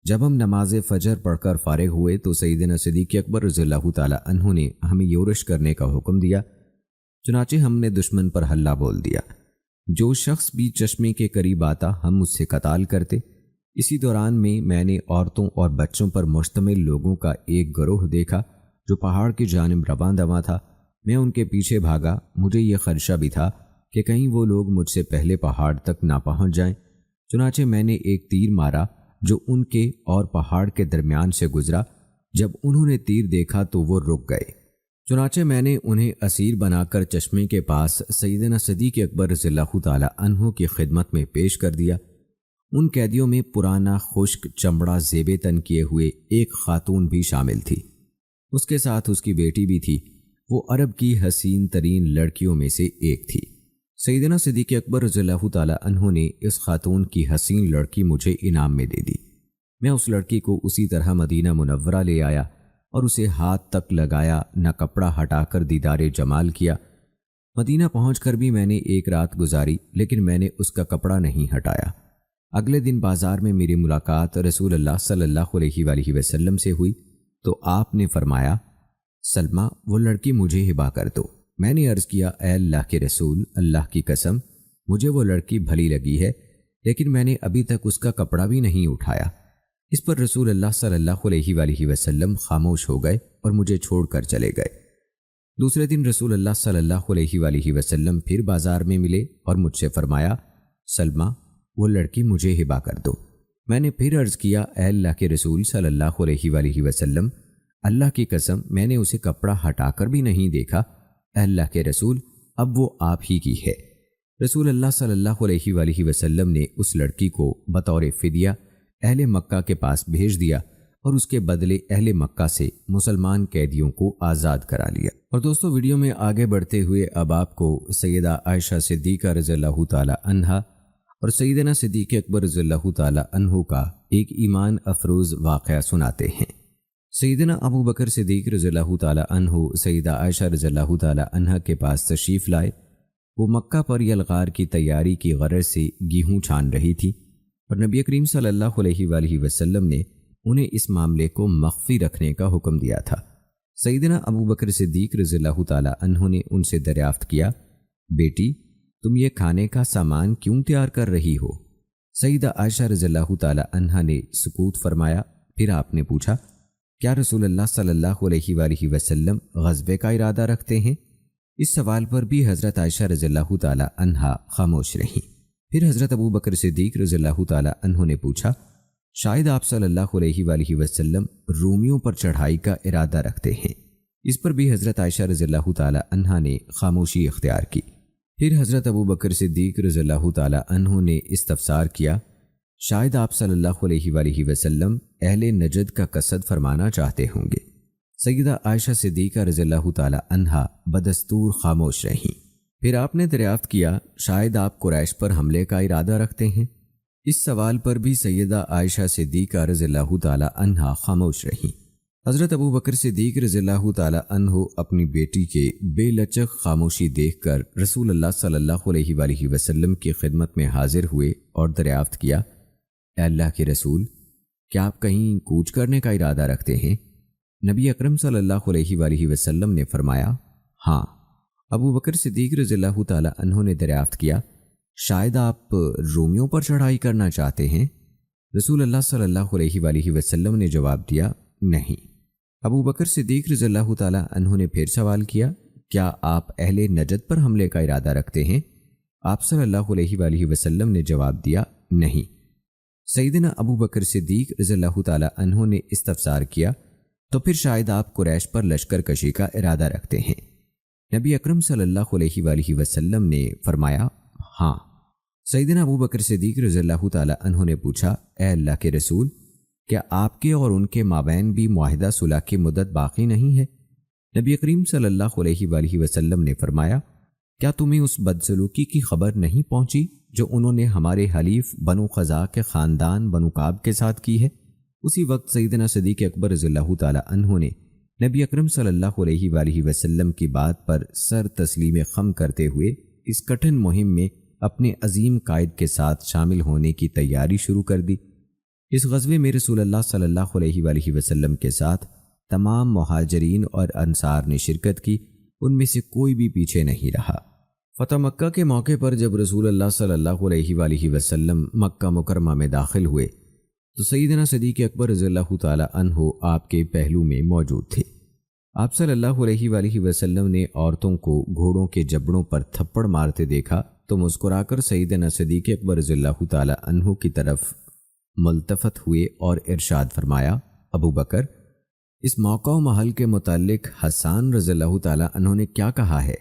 جب ہم نماز فجر پڑھ کر فارغ ہوئے تو سیدنا صدیق اکبر رضی اللہ تعالی عنہ نے ہمیں یورش کرنے کا حکم دیا۔ چنانچہ ہم نے دشمن پر حلہ بول دیا۔ جو شخص بھی چشمے کے قریب آتا ہم اس سے قتال کرتے۔ اسی دوران میں نے عورتوں اور بچوں پر مشتمل لوگوں کا ایک گروہ دیکھا جو پہاڑ کی جانب رواں دواں تھا۔ میں ان کے پیچھے بھاگا۔ مجھے یہ خدشہ بھی تھا کہ کہیں وہ لوگ مجھ سے پہلے پہاڑ تک نہ پہنچ جائیں۔ چنانچہ میں نے ایک تیر مارا جو ان کے اور پہاڑ کے درمیان سے گزرا۔ جب انہوں نے تیر دیکھا تو وہ رک گئے۔ چنانچہ میں نے انہیں اسیر بنا کر چشمے کے پاس سیدنا صدیق اکبر رضی اللہ تعالی عنہ کی خدمت میں پیش کر دیا۔ ان قیدیوں میں پرانا خشک چمڑا زیب تن کیے ہوئے ایک خاتون بھی شامل تھی۔ اس کے ساتھ اس کی بیٹی بھی تھی۔ وہ عرب کی حسین ترین لڑکیوں میں سے ایک تھی۔ سیدنا صدیق اکبر رضی اللہ تعالی عنہ نے اس خاتون کی حسین لڑکی مجھے انعام میں دے دی۔ میں اس لڑکی کو اسی طرح مدینہ منورہ لے آیا اور اسے ہاتھ تک لگایا، نہ کپڑا ہٹا کر دیدار جمال کیا۔ مدینہ پہنچ کر بھی میں نے ایک رات گزاری لیکن میں نے اس کا کپڑا نہیں ہٹایا۔ اگلے دن بازار میں میری ملاقات رسول اللہ صلی اللہ علیہ وآلہ وسلم سے ہوئی تو آپ نے فرمایا، سلمہ وہ لڑکی مجھے ہبا کر دو۔ میں نے عرض کیا، اے اللہ کے رسول، اللہ کی قسم مجھے وہ لڑکی بھلی لگی ہے لیکن میں نے ابھی تک اس کا کپڑا بھی نہیں اٹھایا۔ اس پر رسول اللہ صلی اللہ علیہ وآلہ وسلم خاموش ہو گئے اور مجھے چھوڑ کر چلے گئے۔ دوسرے دن رسول اللہ صلی اللہ علیہ وآلہ وسلم پھر بازار میں ملے اور مجھ سے فرمایا، سلمہ وہ لڑکی مجھے ہبا کر دو۔ میں نے پھر عرض کیا، اے اللہ کے رسول صلی اللہ علیہ وآلہ وسلم، اللہ کی قسم میں نے اسے کپڑا ہٹا کر بھی نہیں دیکھا۔ اے اللہ کے رسول اب وہ آپ ہی کی ہے۔ رسول اللہ صلی اللہ علیہ وآلہ وسلم نے اس لڑکی کو بطور فدیہ اہل مکہ کے پاس بھیج دیا اور اس کے بدلے اہل مکہ سے مسلمان قیدیوں کو آزاد کرا لیا۔ اور دوستو، ویڈیو میں آگے بڑھتے ہوئے اب آپ کو سیدہ عائشہ صدیقہ رضی اللہ تعالی عنہا اور سیدنا صدیق اکبر رضی اللہ تعالیٰ عنہ کا ایک ایمان افروز واقعہ سناتے ہیں۔ سیدنا ابو بکر صدیق رضی اللہ تعالیٰ عنہ سیدہ عائشہ رضی اللہ تعالیٰ عنہ کے پاس تشریف لائے۔ وہ مکہ پر یلغار کی تیاری کی غرض سے گیہوں چھان رہی تھی اور نبی کریم صلی اللہ علیہ وآلہ وسلم نے انہیں اس معاملے کو مخفی رکھنے کا حکم دیا تھا۔ سیدنا ابو بکر صدیق رضی اللہ تعالیٰ عنہ نے ان سے دریافت کیا، بیٹی تم یہ کھانے کا سامان کیوں تیار کر رہی ہو؟ سیدہ عائشہ رضی اللہ تعالیٰ عنہ نے سکوت فرمایا۔ پھر آپ نے پوچھا، کیا رسول اللہ صلی اللہ علیہ وآلہ وسلم غزوے کا ارادہ رکھتے ہیں؟ اس سوال پر بھی حضرت عائشہ رضی اللہ تعالیٰ عنہ خاموش رہیں۔ پھر حضرت ابو بکر صدیق رضی اللہ تعالیٰ عنہ نے پوچھا، شاید آپ صلی اللہ علیہ وآلہ وسلم رومیوں پر چڑھائی کا ارادہ رکھتے ہیں؟ اس پر بھی حضرت عائشہ رضی اللہ تعالیٰ عنہ نے خاموشی اختیار کی۔ پھر حضرت ابو بکر صدیق رضی اللہ تعالیٰ عنہ نے استفسار کیا، شاید آپ صلی اللہ علیہ وآلہ وسلم اہل نجد کا قصد فرمانا چاہتے ہوں گے؟ سیدہ عائشہ صدیقہ رضی اللہ تعالیٰ عنہا بدستور خاموش رہیں۔ پھر آپ نے دریافت کیا، شاید آپ قریش پر حملے کا ارادہ رکھتے ہیں؟ اس سوال پر بھی سیدہ عائشہ صدیقہ رضی اللہ تعالیٰ عنہا خاموش رہیں۔ حضرت ابو بکر صدیق رضی اللہ تعالیٰ عنہ اپنی بیٹی کے بے لچک خاموشی دیکھ کر رسول اللہ صلی اللہ علیہ وآلہ وسلم کی خدمت میں حاضر ہوئے اور دریافت کیا، اے اللہ کے رسول، کیا آپ کہیں کوچ کرنے کا ارادہ رکھتے ہیں؟ نبی اکرم صلی اللہ علیہ وآلہ وسلم نے فرمایا، ہاں۔ ابو بکر صدیق رضی اللہ تعالیٰ عنہ نے دریافت کیا، شاید آپ رومیوں پر چڑھائی کرنا چاہتے ہیں؟ رسول اللہ صلی اللہ علیہ وآلہ وسلم نے جواب دیا، نہیں۔ ابو بکر صدیق رضی اللہ تعالیٰ عنہ نے پھر سوال کیا، کیا آپ اہل نجد پر حملے کا ارادہ رکھتے ہیں؟ آپ صلی اللہ علیہ وآلہ وسلم نے جواب دیا، نہیں۔ سیدنا ابو بکر صدیق رضی اللہ تعالیٰ عنہ نے استفسار کیا، تو پھر شاید آپ قریش پر لشکر کشی کا ارادہ رکھتے ہیں؟ نبی اکرم صلی اللہ علیہ وآلہ وسلم نے فرمایا، ہاں۔ سیدنا ابو بکر صدیق رضی اللہ تعالیٰ عنہ نے پوچھا، اے اللہ کے رسول، کیا آپ کے اور ان کے مابین بھی معاہدہ صلح کی مدت باقی نہیں ہے؟ نبی کریم صلی اللہ علیہ وآلہ وسلم نے فرمایا، کیا تمہیں اس بدسلوکی کی خبر نہیں پہنچی جو انہوں نے ہمارے حلیف بنو خزاع کے خاندان بنو کعب کے ساتھ کی ہے؟ اسی وقت سیدنا صدیق اکبر رضی اللہ تعالیٰ عنہ نے نبی اکرم صلی اللہ علیہ وآلہ وسلم کی بات پر سر تسلیم خم کرتے ہوئے اس کٹھن مہم میں اپنے عظیم قائد کے ساتھ شامل ہونے کی تیاری شروع کر دی۔ اس غزوے میں رسول اللہ صلی اللہ علیہ وآلہ وسلم کے ساتھ تمام مہاجرین اور انصار نے شرکت کی، ان میں سے کوئی بھی پیچھے نہیں رہا۔ فتح مکہ کے موقع پر جب رسول اللہ صلی اللہ علیہ وآلہ وسلم مکہ مکرمہ میں داخل ہوئے تو سیدنا صدیق اکبر رضی اللہ تعالیٰ عنہ آپ کے پہلو میں موجود تھے۔ آپ صلی اللہ علیہ وآلہ وسلم نے عورتوں کو گھوڑوں کے جبڑوں پر تھپڑ مارتے دیکھا تو مسکرا کر سیدنا صدیق اکبر رضی اللہ تعالیٰ عنہ کی طرف ملتفت ہوئے اور ارشاد فرمایا، ابو بکر، اس موقع و محل کے متعلق حسان رضی اللہ تعالیٰ عنہ نے کیا کہا ہے؟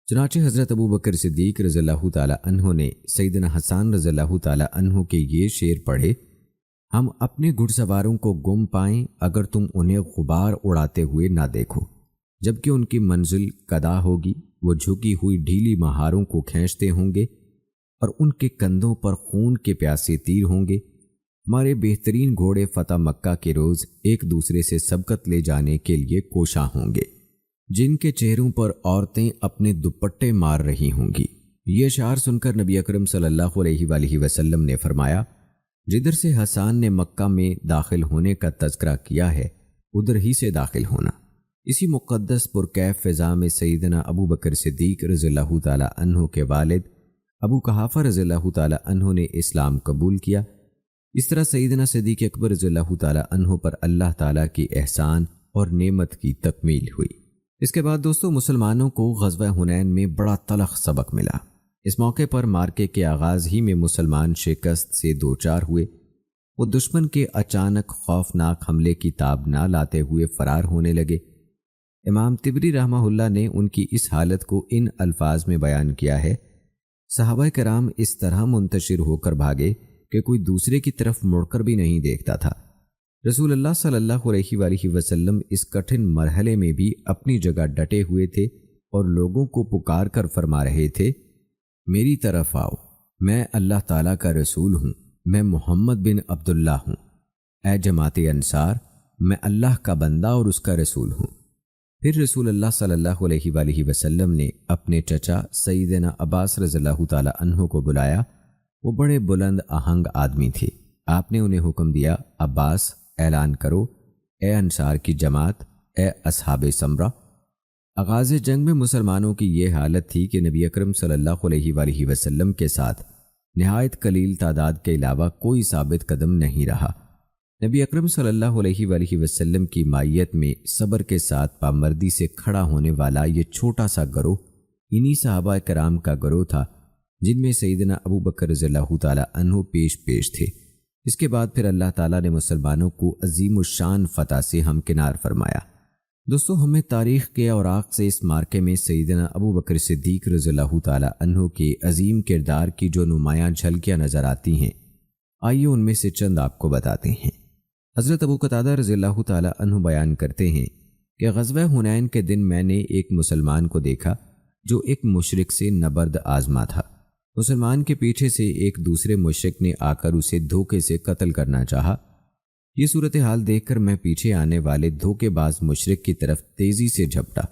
چنانچہ حضرت ابو بکر صدیق رضی اللہ تعالیٰ عنہ نے سیدنا حسان رضی اللہ تعالیٰ عنہ کے یہ شعر پڑھے، ہم اپنے گھڑ سواروں کو گم پائیں اگر تم انہیں غبار اڑاتے ہوئے نہ دیکھو، جبکہ ان کی منزل قدا ہوگی، وہ جھکی ہوئی ڈھیلی مہاروں کو کھینچتے ہوں گے اور ان کے کندھوں پر خون کے پیاسے تیر ہوں گے۔ ہمارے بہترین گھوڑے فتح مکہ کے روز ایک دوسرے سے سبقت لے جانے کے لیے کوشاں ہوں گے، جن کے چہروں پر عورتیں اپنے دوپٹے مار رہی ہوں گی۔ یہ اشعار سن کر نبی اکرم صلی اللہ علیہ وآلہ وسلم نے فرمایا، جدھر سے حسان نے مکہ میں داخل ہونے کا تذکرہ کیا ہے ادھر ہی سے داخل ہونا۔ اسی مقدس پرکیف فضا میں سیدنا ابو بکر صدیق رضی اللہ تعالیٰ عنہ کے والد ابو قحافہ رضی اللہ تعالیٰ عنہ نے اسلام قبول کیا۔ اس طرح سیدنا صدیق اکبر رضی اللہ تعالیٰ عنہ پر اللہ تعالیٰ کی احسان اور نعمت کی تکمیل ہوئی۔ اس کے بعد دوستو، مسلمانوں کو غزوہ حنین میں بڑا تلخ سبق ملا۔ اس موقع پر مارکے کے آغاز ہی میں مسلمان شکست سے دوچار ہوئے۔ وہ دشمن کے اچانک خوفناک حملے کی تاب نہ لاتے ہوئے فرار ہونے لگے۔ امام طبری رحمہ اللہ نے ان کی اس حالت کو ان الفاظ میں بیان کیا ہے، صحابہ کرام اس طرح منتشر ہو کر بھاگے کہ کوئی دوسرے کی طرف مڑ کر بھی نہیں دیکھتا تھا۔ رسول اللہ صلی اللہ علیہ وآلہ وسلم اس کٹھن مرحلے میں بھی اپنی جگہ ڈٹے ہوئے تھے اور لوگوں کو پکار کر فرما رہے تھے، میری طرف آؤ، میں اللہ تعالیٰ کا رسول ہوں، میں محمد بن عبداللہ ہوں۔ اے جماعت انصار، میں اللہ کا بندہ اور اس کا رسول ہوں۔ پھر رسول اللہ صلی اللہ علیہ وآلہ وسلم نے اپنے چچا سیدنا عباس رضی اللہ تعالیٰ عنہ کو بلایا۔ وہ بڑے بلند آہنگ آدمی تھے۔ آپ نے انہیں حکم دیا، عباس، اعلان کرو، اے انصار کی جماعت، اے اصحاب سمرہ۔ آغاز جنگ میں مسلمانوں کی یہ حالت تھی کہ نبی اکرم صلی اللہ علیہ وآلہ وسلم کے ساتھ نہایت قلیل تعداد کے علاوہ کوئی ثابت قدم نہیں رہا۔ نبی اکرم صلی اللہ علیہ وآلہ وسلم کی مائیت میں صبر کے ساتھ پامردی سے کھڑا ہونے والا یہ چھوٹا سا گروہ انہی صحابہ کرام کا گروہ تھا جن میں سیدنا ابو بکر رضی اللہ تعالیٰ عنہ پیش تھے۔ اس کے بعد پھر اللہ تعالیٰ نے مسلمانوں کو عظیم الشان فتح سے ہمکنار فرمایا۔ دوستو، ہمیں تاریخ کے اوراق سے اس مارکے میں سیدنا ابو بکر صدیق رضی اللہ تعالیٰ عنہ کے عظیم کردار کی جو نمایاں جھلکیاں نظر آتی ہیں، آئیے ان میں سے چند آپ کو بتاتے ہیں۔ حضرت ابو قتادہ رضی اللہ تعالیٰ عنہ بیان کرتے ہیں کہ غزوہ حنین کے دن میں نے ایک مسلمان کو دیکھا جو ایک مشرک سے نبرد آزما تھا۔ مسلمان کے پیچھے سے ایک دوسرے مشرک نے آ کر اسے دھوکے سے قتل کرنا چاہا۔ یہ صورتحال دیکھ کر میں پیچھے آنے والے دھوکے باز مشرک کی طرف تیزی سے جھپٹا۔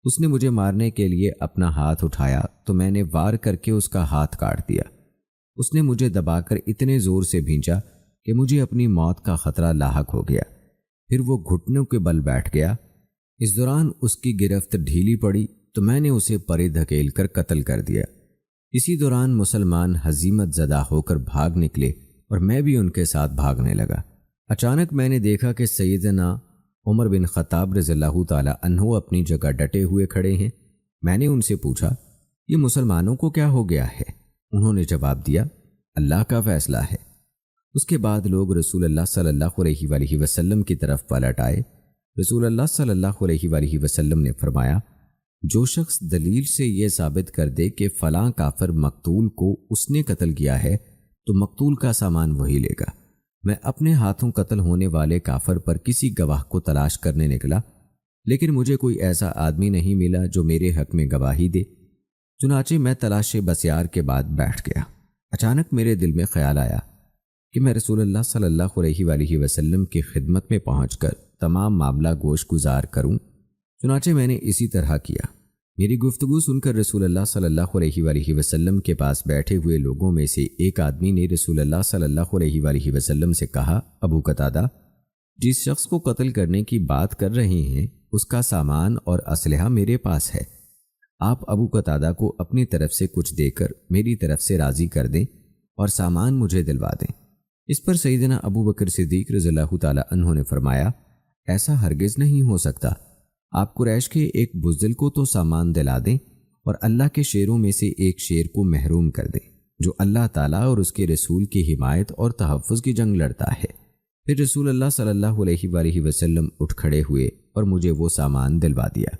اس نے مجھے مارنے کے لیے اپنا ہاتھ اٹھایا تو میں نے وار کر کے اس کا ہاتھ کاٹ دیا۔ اس نے مجھے دبا کر اتنے زور سے بھینچا کہ مجھے اپنی موت کا خطرہ لاحق ہو گیا۔ پھر وہ گھٹنوں کے بل بیٹھ گیا۔ اس دوران اس کی گرفت ڈھیلی پڑی تو میں نے اسے پرے دھکیل کر قتل کر دیا۔ اسی دوران مسلمان ہزیمت زدہ ہو کر بھاگ نکلے اور میں بھی ان کے ساتھ بھاگنے لگا۔ اچانک میں نے دیکھا کہ سیدنا عمر بن خطاب رضی اللہ تعالیٰ عنہ اپنی جگہ ڈٹے ہوئے کھڑے ہیں۔ میں نے ان سے پوچھا، یہ مسلمانوں کو کیا ہو گیا ہے؟ انہوں نے جواب دیا، اللہ کا فیصلہ ہے۔ اس کے بعد لوگ رسول اللہ صلی اللہ علیہ وآلہ وسلم کی طرف پلٹ آئے۔ رسول اللہ صلی اللہ علیہ وآلہ وسلم نے فرمایا، جو شخص دلیل سے یہ ثابت کر دے کہ فلاں کافر مقتول کو اس نے قتل کیا ہے تو مقتول کا سامان وہی لے گا۔ میں اپنے ہاتھوں قتل ہونے والے کافر پر کسی گواہ کو تلاش کرنے نکلا، لیکن مجھے کوئی ایسا آدمی نہیں ملا جو میرے حق میں گواہی دے۔ چنانچہ میں تلاش بسیار کے بعد بیٹھ گیا۔ اچانک میرے دل میں خیال آیا کہ میں رسول اللہ صلی اللہ علیہ وآلہ وسلم کی خدمت میں پہنچ کر تمام معاملہ گوش گزار کروں۔ چنانچہ میں نے اسی طرح کیا۔ میری گفتگو سن کر رسول اللہ صلی اللہ علیہ وآلہ وسلم کے پاس بیٹھے ہوئے لوگوں میں سے ایک آدمی نے رسول اللہ صلی اللہ علیہ وآلہ وسلم سے کہا، ابو قتادہ، جس شخص کو قتل کرنے کی بات کر رہے ہیں اس کا سامان اور اسلحہ میرے پاس ہے۔ آپ ابو قتادہ کو اپنی طرف سے کچھ دے کر میری طرف سے راضی کر دیں اور سامان مجھے دلوا دیں۔ اس پر سیدنا ابو بکر صدیق رضی اللہ تعالیٰ عنہ نے فرمایا، ایسا ہرگز نہیں ہو سکتا۔ آپ قریش کے ایک بزدل کو تو سامان دلا دیں اور اللہ کے شیروں میں سے ایک شیر کو محروم کر دیں جو اللہ تعالیٰ اور اس کے رسول کی حمایت اور تحفظ کی جنگ لڑتا ہے۔ پھر رسول اللہ صلی اللہ علیہ وآلہ وسلم اٹھ کھڑے ہوئے اور مجھے وہ سامان دلوا دیا۔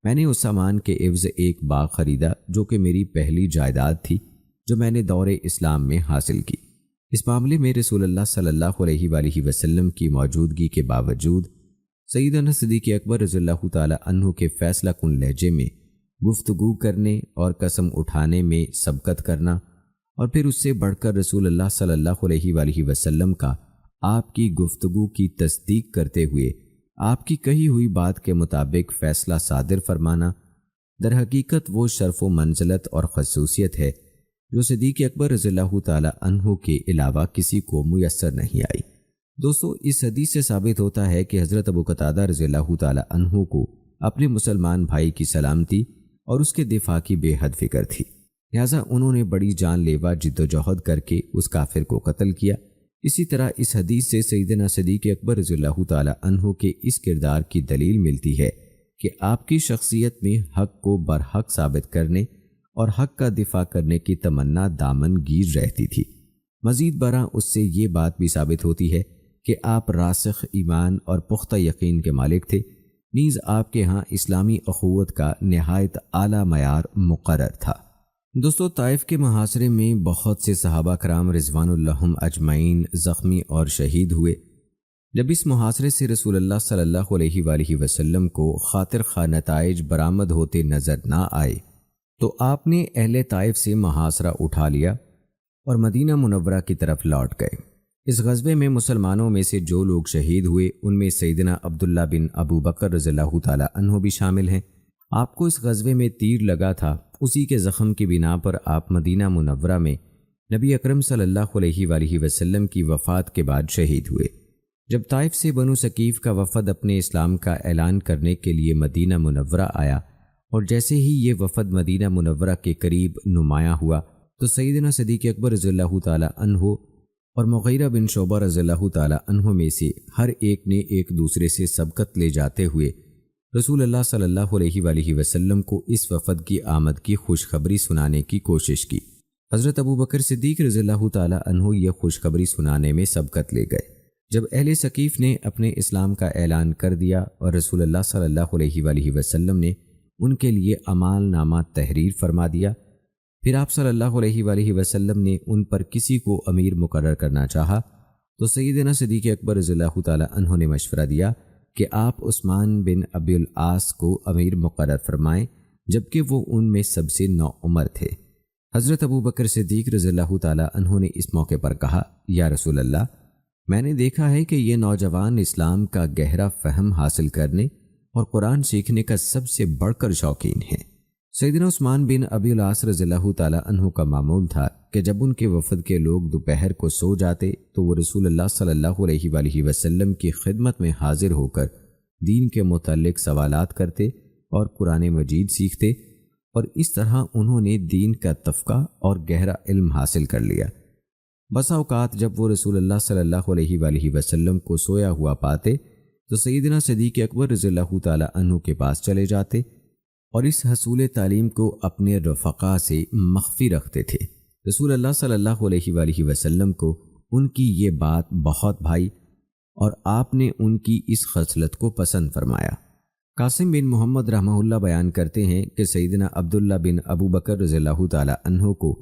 میں نے اس سامان کے عوض ایک باغ خریدا جو کہ میری پہلی جائیداد تھی جو میں نے دور اسلام میں حاصل کی۔ اس معاملے میں رسول اللہ صلی اللہ علیہ وآلہ وسلم کی موجودگی کے باوجود سیدنا صدیق اکبر رضی اللہ تعالیٰ عنہ کے فیصلہ کن لہجے میں گفتگو کرنے اور قسم اٹھانے میں سبقت کرنا، اور پھر اس سے بڑھ کر رسول اللہ صلی اللہ علیہ وآلہ وسلم کا آپ کی گفتگو کی تصدیق کرتے ہوئے آپ کی کہی ہوئی بات کے مطابق فیصلہ صادر فرمانا، در حقیقت وہ شرف و منزلت اور خصوصیت ہے جو صدیق اکبر رضی اللہ تعالیٰ عنہ کے علاوہ کسی کو میسر نہیں آئی۔ دوستو، اس حدیث سے ثابت ہوتا ہے کہ حضرت ابو قتادہ رضی اللہ تعالیٰ عنہ کو اپنے مسلمان بھائی کی سلامتی اور اس کے دفاع کی بے حد فکر تھی، لہٰذا انہوں نے بڑی جان لیوا جد و جہد کر کے اس کافر کو قتل کیا۔ اسی طرح اس حدیث سے سیدنا صدیق اکبر رضی اللہ تعالیٰ عنہ کے اس کردار کی دلیل ملتی ہے کہ آپ کی شخصیت میں حق کو برحق ثابت کرنے اور حق کا دفاع کرنے کی تمنا دامن گیر رہتی تھی۔ مزید برآں اس سے یہ بات بھی ثابت ہوتی ہے کہ آپ راسخ ایمان اور پختہ یقین کے مالک تھے، نیز آپ کے ہاں اسلامی اخوت کا نہایت اعلیٰ معیار مقرر تھا۔ دوستو، طائف کے محاصرے میں بہت سے صحابہ کرام رضوان اللہم اجمعین زخمی اور شہید ہوئے۔ جب اس محاصرے سے رسول اللہ صلی اللہ علیہ وآلہ وسلم کو خاطر خواہ نتائج برآمد ہوتے نظر نہ آئے تو آپ نے اہل طائف سے محاصرہ اٹھا لیا اور مدینہ منورہ کی طرف لوٹ گئے۔ اس غزوے میں مسلمانوں میں سے جو لوگ شہید ہوئے ان میں سیدنا عبداللہ بن ابو بکر رضی اللہ تعالی عنہ بھی شامل ہیں۔ آپ کو اس غزوے میں تیر لگا تھا، اسی کے زخم کی بنا پر آپ مدینہ منورہ میں نبی اکرم صلی اللہ علیہ وآلہ وسلم کی وفات کے بعد شہید ہوئے۔ جب طائف سے بنو ثقیف کا وفد اپنے اسلام کا اعلان کرنے کے لیے مدینہ منورہ آیا اور جیسے ہی یہ وفد مدینہ منورہ کے قریب نمایاں ہوا تو سیدنا صدیق اکبر رضی اللہ تعالی عنہ اور مغیرہ بن شعبہ رضی اللہ تعالی عنہ میں سے ہر ایک نے ایک دوسرے سے سبقت لے جاتے ہوئے رسول اللہ صلی اللہ علیہ وآلہ وسلم کو اس وفد کی آمد کی خوشخبری سنانے کی کوشش کی۔ حضرت ابو بکر صدیق رضی اللہ تعالی عنہ یہ خوشخبری سنانے میں سبقت لے گئے۔ جب اہل ثقیف نے اپنے اسلام کا اعلان کر دیا اور رسول اللہ صلی اللہ علیہ وآلہ وسلم نے ان کے لیے امال نامہ تحریر فرما دیا، پھر آپ صلی اللہ علیہ وآلہ وسلم نے ان پر کسی کو امیر مقرر کرنا چاہا تو سیدنا صدیق اکبر رضی اللہ تعالی عنہ نے مشورہ دیا کہ آپ عثمان بن ابی العاص کو امیر مقرر فرمائیں، جبکہ وہ ان میں سب سے نوعمر تھے۔ حضرت ابو بکر صدیق رضی اللہ تعالی عنہ نے اس موقع پر کہا، یا رسول اللہ، میں نے دیکھا ہے کہ یہ نوجوان اسلام کا گہرا فہم حاصل کرنے اور قرآن سیکھنے کا سب سے بڑھ کر شوقین ہیں۔ سیدنا عثمان بن ابی العاص رضی اللہ تعالی عنہ کا معمول تھا کہ جب ان کے وفد کے لوگ دوپہر کو سو جاتے تو وہ رسول اللہ صلی اللہ علیہ وآلہ وسلم کی خدمت میں حاضر ہو کر دین کے متعلق سوالات کرتے اور قرآن مجید سیکھتے، اور اس طرح انہوں نے دین کا تفقہ اور گہرا علم حاصل کر لیا۔ بسا اوقات جب وہ رسول اللہ صلی اللہ علیہ وآلہ وسلم کو سویا ہوا پاتے تو سیدنا صدیق اکبر رضی اللہ تعالی عنہ کے پاس چلے جاتے اور اس حصول تعلیم کو اپنے رفقا سے مخفی رکھتے تھے۔ رسول اللہ صلی اللہ علیہ وآلہ وسلم کو ان کی یہ بات بہت بھائی اور آپ نے ان کی اس خصلت کو پسند فرمایا۔ قاسم بن محمد رحمہ اللہ بیان کرتے ہیں کہ سیدنا عبداللہ بن ابو بکر رضی اللہ تعالی عنہ کو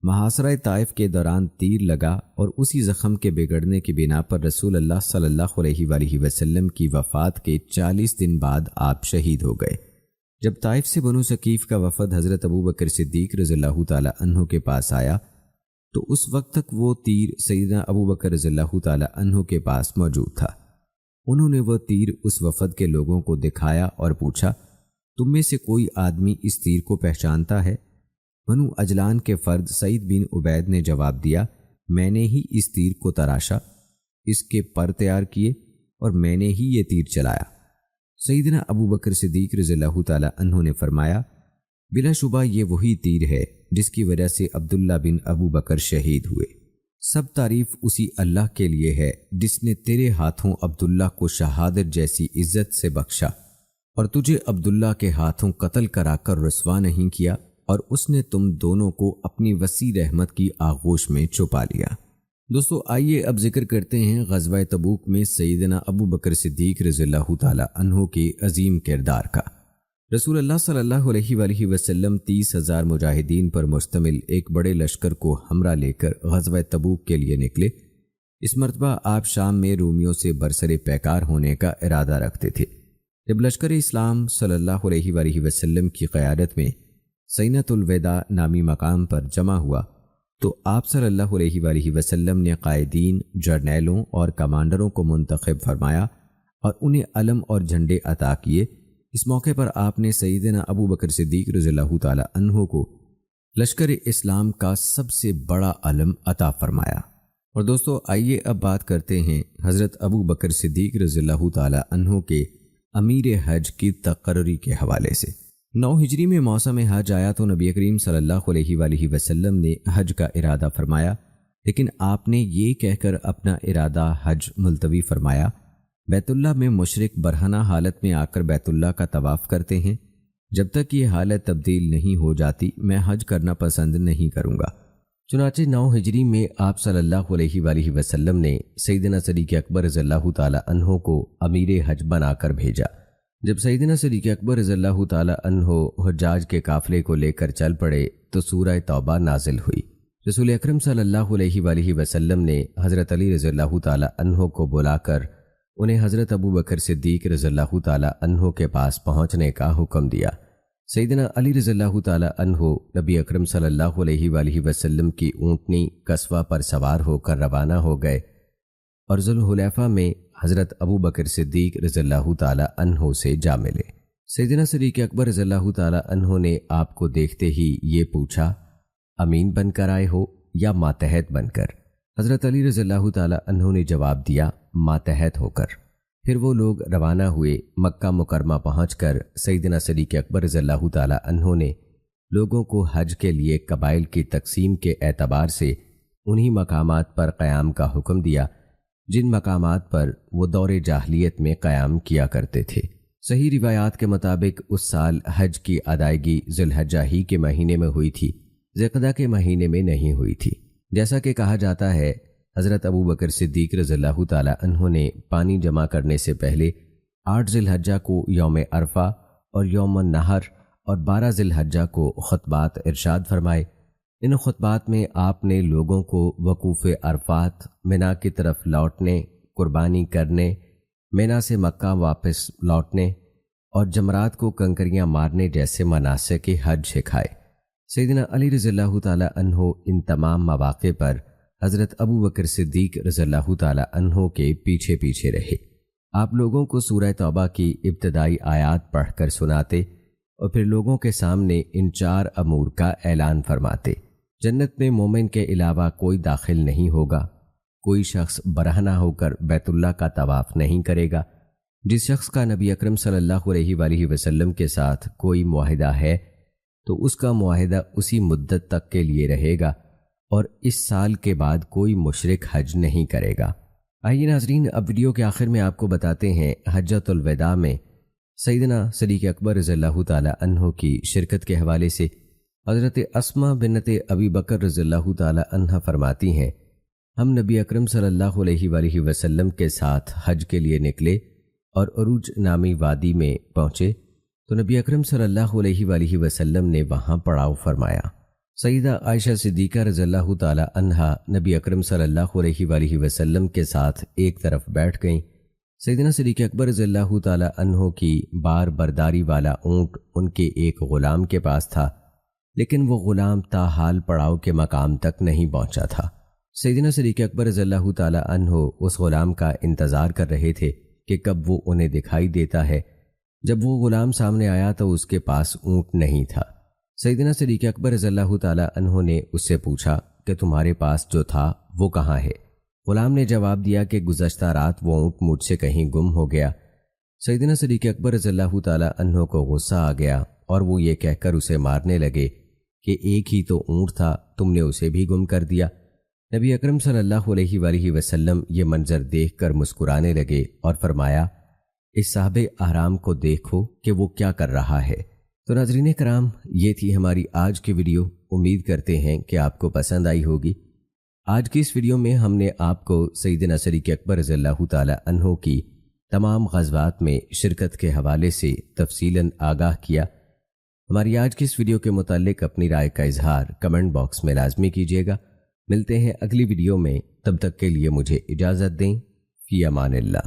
محاصرہ طائف کے دوران تیر لگا اور اسی زخم کے بگڑنے کی بنا پر رسول اللہ صلی اللہ علیہ وآلہ وسلم کی وفات کے 40 دن بعد آپ شہید ہو گئے۔ جب طائف سے بنو ثقیف کا وفد حضرت ابو بکر صدیق رضی اللہ تعالی عنہ کے پاس آیا تو اس وقت تک وہ تیر سیدنا ابو بکر رضی اللہ تعالی عنہ کے پاس موجود تھا۔ انہوں نے وہ تیر اس وفد کے لوگوں کو دکھایا اور پوچھا، تم میں سے کوئی آدمی اس تیر کو پہچانتا ہے؟ بنو اجلان کے فرد سعید بن عبید نے جواب دیا، میں نے ہی اس تیر کو تراشا، اس کے پر تیار کیے اور میں نے ہی یہ تیر چلایا۔ سیدنا ابو بکر صدیق رضی اللہ تعالی عنہ نے فرمایا، بلا شبہ یہ وہی تیر ہے جس کی وجہ سے عبداللہ بن ابو بکر شہید ہوئے۔ سب تعریف اسی اللہ کے لیے ہے جس نے تیرے ہاتھوں عبداللہ کو شہادت جیسی عزت سے بخشا اور تجھے عبداللہ کے ہاتھوں قتل کرا کر رسوا نہیں کیا، اور اس نے تم دونوں کو اپنی وسیع رحمت کی آغوش میں چھپا لیا۔ دوستو آئیے اب ذکر کرتے ہیں غزوہ تبوک میں سیدنا ابو بکر صدیق رضی اللہ تعالی عنہ کے عظیم کردار کا۔ رسول اللہ صلی اللہ علیہ وآلہ وسلم 30,000 مجاہدین پر مشتمل ایک بڑے لشکر کو ہمراہ لے کر غزوہ تبوک کے لیے نکلے۔ اس مرتبہ آپ شام میں رومیوں سے برسر پیکار ہونے کا ارادہ رکھتے تھے۔ جب لشکر اسلام صلی اللہ علیہ وآلہ وسلم کی قیادت میں سینۃ الوداع نامی مقام پر جمع ہوا تو آپ صلی اللہ علیہ وآلہ وسلم نے قائدین، جرنیلوں اور کمانڈروں کو منتخب فرمایا اور انہیں علم اور جھنڈے عطا کیے۔ اس موقع پر آپ نے سیدنا ابو بکر صدیق رضی اللہ تعالی عنہ کو لشکر اسلام کا سب سے بڑا علم عطا فرمایا۔ اور دوستو آئیے اب بات کرتے ہیں حضرت ابو بکر صدیق رضی اللہ تعالی عنہ کے امیر حج کی تقرری کے حوالے سے۔ 9 ہجری میں موسم حج آیا تو نبی کریم صلی اللہ علیہ وآلہ وسلم نے حج کا ارادہ فرمایا، لیکن آپ نے یہ کہہ کر اپنا ارادہ حج ملتوی فرمایا، بیت اللہ میں مشرک برہنہ حالت میں آ کر بیت اللہ کا طواف کرتے ہیں، جب تک یہ حالت تبدیل نہیں ہو جاتی میں حج کرنا پسند نہیں کروں گا۔ چنانچہ 9 ہجری میں آپ صلی اللہ علیہ وآلہ وسلم نے سیدنا صدیق اکبر رضی اللہ تعالی عنہ کو امیر حج بنا کر بھیجا۔ جب سیدنا صدیق اکبر رضی اللہ تعالی عنہ حجاج کے قافلے کو لے کر چل پڑے تو سورہ توبہ نازل ہوئی۔ رسول اکرم صلی اللہ علیہ وآلہ وسلم نے حضرت علی رضی اللہ تعالی عنہ کو بلا کر انہیں حضرت ابو بکر صدیق رضی اللہ تعالی عنہ کے پاس پہنچنے کا حکم دیا۔ سیدنا علی رضی اللہ تعالی عنہ نبی اکرم صلی اللہ علیہ وآلہ وسلم کی اونٹنی قصوہ پر سوار ہو کر روانہ ہو گئے اور ذوالحلیفہ میں حضرت ابو بکر صدیق رضی اللہ تعالی عنہ سے جا ملے۔ سیدنا صدیق اکبر رضی اللہ تعالی عنہ نے آپ کو دیکھتے ہی یہ پوچھا، امین بن کر آئے ہو یا ماتحت بن کر؟ حضرت علی رضی اللہ تعالی عنہ نے جواب دیا، ماتحت ہو کر۔ پھر وہ لوگ روانہ ہوئے۔ مکہ مکرمہ پہنچ کر سیدنا صدیق اکبر رضی اللہ تعالی عنہ نے لوگوں کو حج کے لیے قبائل کی تقسیم کے اعتبار سے انہی مقامات پر قیام کا حکم دیا جن مقامات پر وہ دور جاہلیت میں قیام کیا کرتے تھے۔ صحیح روایات کے مطابق اس سال حج کی ادائیگی ذی الحجہ ہی کے مہینے میں ہوئی تھی، ذی القعدہ کے مہینے میں نہیں ہوئی تھی۔ جیسا کہ کہا جاتا ہے، حضرت ابو بکر صدیق رضی اللہ تعالی عنہ نے پانی جمع کرنے سے پہلے 8 ذی الحجہ کو یوم عرفہ اور یوم النحر اور 12 ذی الحجہ کو خطبات ارشاد فرمائے۔ ان خطبات میں آپ نے لوگوں کو وقوف عرفات، منا کی طرف لوٹنے، قربانی کرنے، منا سے مکہ واپس لوٹنے اور جمرات کو کنکریاں مارنے جیسے مناسک حج سکھائے۔ سیدنا علی رضی اللہ تعالی عنہ ان تمام مواقع پر حضرت ابو بکر صدیق رضی اللہ تعالی عنہ کے پیچھے پیچھے رہے۔ آپ لوگوں کو سورہ توبہ کی ابتدائی آیات پڑھ کر سناتے اور پھر لوگوں کے سامنے ان 4 امور کا اعلان فرماتے۔ جنت میں مومن کے علاوہ کوئی داخل نہیں ہوگا، کوئی شخص برہنہ ہو کر بیت اللہ کا طواف نہیں کرے گا، جس شخص کا نبی اکرم صلی اللہ علیہ وآلہ وسلم کے ساتھ کوئی معاہدہ ہے تو اس کا معاہدہ اسی مدت تک کے لیے رہے گا، اور اس سال کے بعد کوئی مشرک حج نہیں کرے گا۔ آئیے ناظرین، اب ویڈیو کے آخر میں آپ کو بتاتے ہیں حجۃ الوداع میں سیدنا صدیق اکبر رضی اللہ تعالی عنہ کی شرکت کے حوالے سے حضرت اسماء بنت ابی بکر رضی اللہ تعالی عنہ فرماتی ہیں، ہم نبی اکرم صلی اللہ علیہ وآلہ وسلم کے ساتھ حج کے لیے نکلے اور عروج نامی وادی میں پہنچے تو نبی اکرم صلی اللہ علیہ وآلہ وسلم نے وہاں پڑاؤ فرمایا۔ سیدہ عائشہ صدیقہ رضی اللہ تعالی عنہا نبی اکرم صلی اللہ علیہ وآلہ وسلم کے ساتھ ایک طرف بیٹھ گئیں۔ سیدنا صدیق اکبر رضی اللہ تعالی عنہ کی بار برداری والا اونٹ ان کے ایک غلام کے پاس تھا، لیکن وہ غلام تاحال پڑاؤ کے مقام تک نہیں پہنچا تھا۔ سیدنا صدیق اکبر رضی اللہ تعالی عنہ اس غلام کا انتظار کر رہے تھے کہ کب وہ انہیں دکھائی دیتا ہے۔ جب وہ غلام سامنے آیا تو اس کے پاس اونٹ نہیں تھا۔ سیدنا صدیق اکبر رضی اللہ تعالی عنہ نے اس سے پوچھا کہ تمہارے پاس جو تھا وہ کہاں ہے؟ غلام نے جواب دیا کہ گزشتہ رات وہ اونٹ مجھ سے کہیں گم ہو گیا۔ سیدنا صدیق اکبر رضی اللہ تعالی عنہ کو غصہ آ گیا اور وہ یہ کہہ کر اسے مارنے لگے کہ ایک ہی تو اونٹ تھا، تم نے اسے بھی گم کر دیا۔ نبی اکرم صلی اللہ علیہ وآلہ وسلم یہ منظر دیکھ کر مسکرانے لگے اور فرمایا، اس صاحب احرام کو دیکھو کہ وہ کیا کر رہا ہے۔ تو ناظرین کرام، یہ تھی ہماری آج کی ویڈیو۔ امید کرتے ہیں کہ آپ کو پسند آئی ہوگی۔ آج کی اس ویڈیو میں ہم نے آپ کو سیدنا صدیق اکبر رضی اللہ تعالی عنہ کی تمام غزوات میں شرکت کے حوالے سے تفصیلاً آگاہ کیا۔ ہماری آج کی اس ویڈیو کے متعلق اپنی رائے کا اظہار کمنٹ باکس میں لازمی کیجیے گا۔ ملتے ہیں اگلی ویڈیو میں، تب تک کے لیے مجھے اجازت دیں۔ فی امان اللہ۔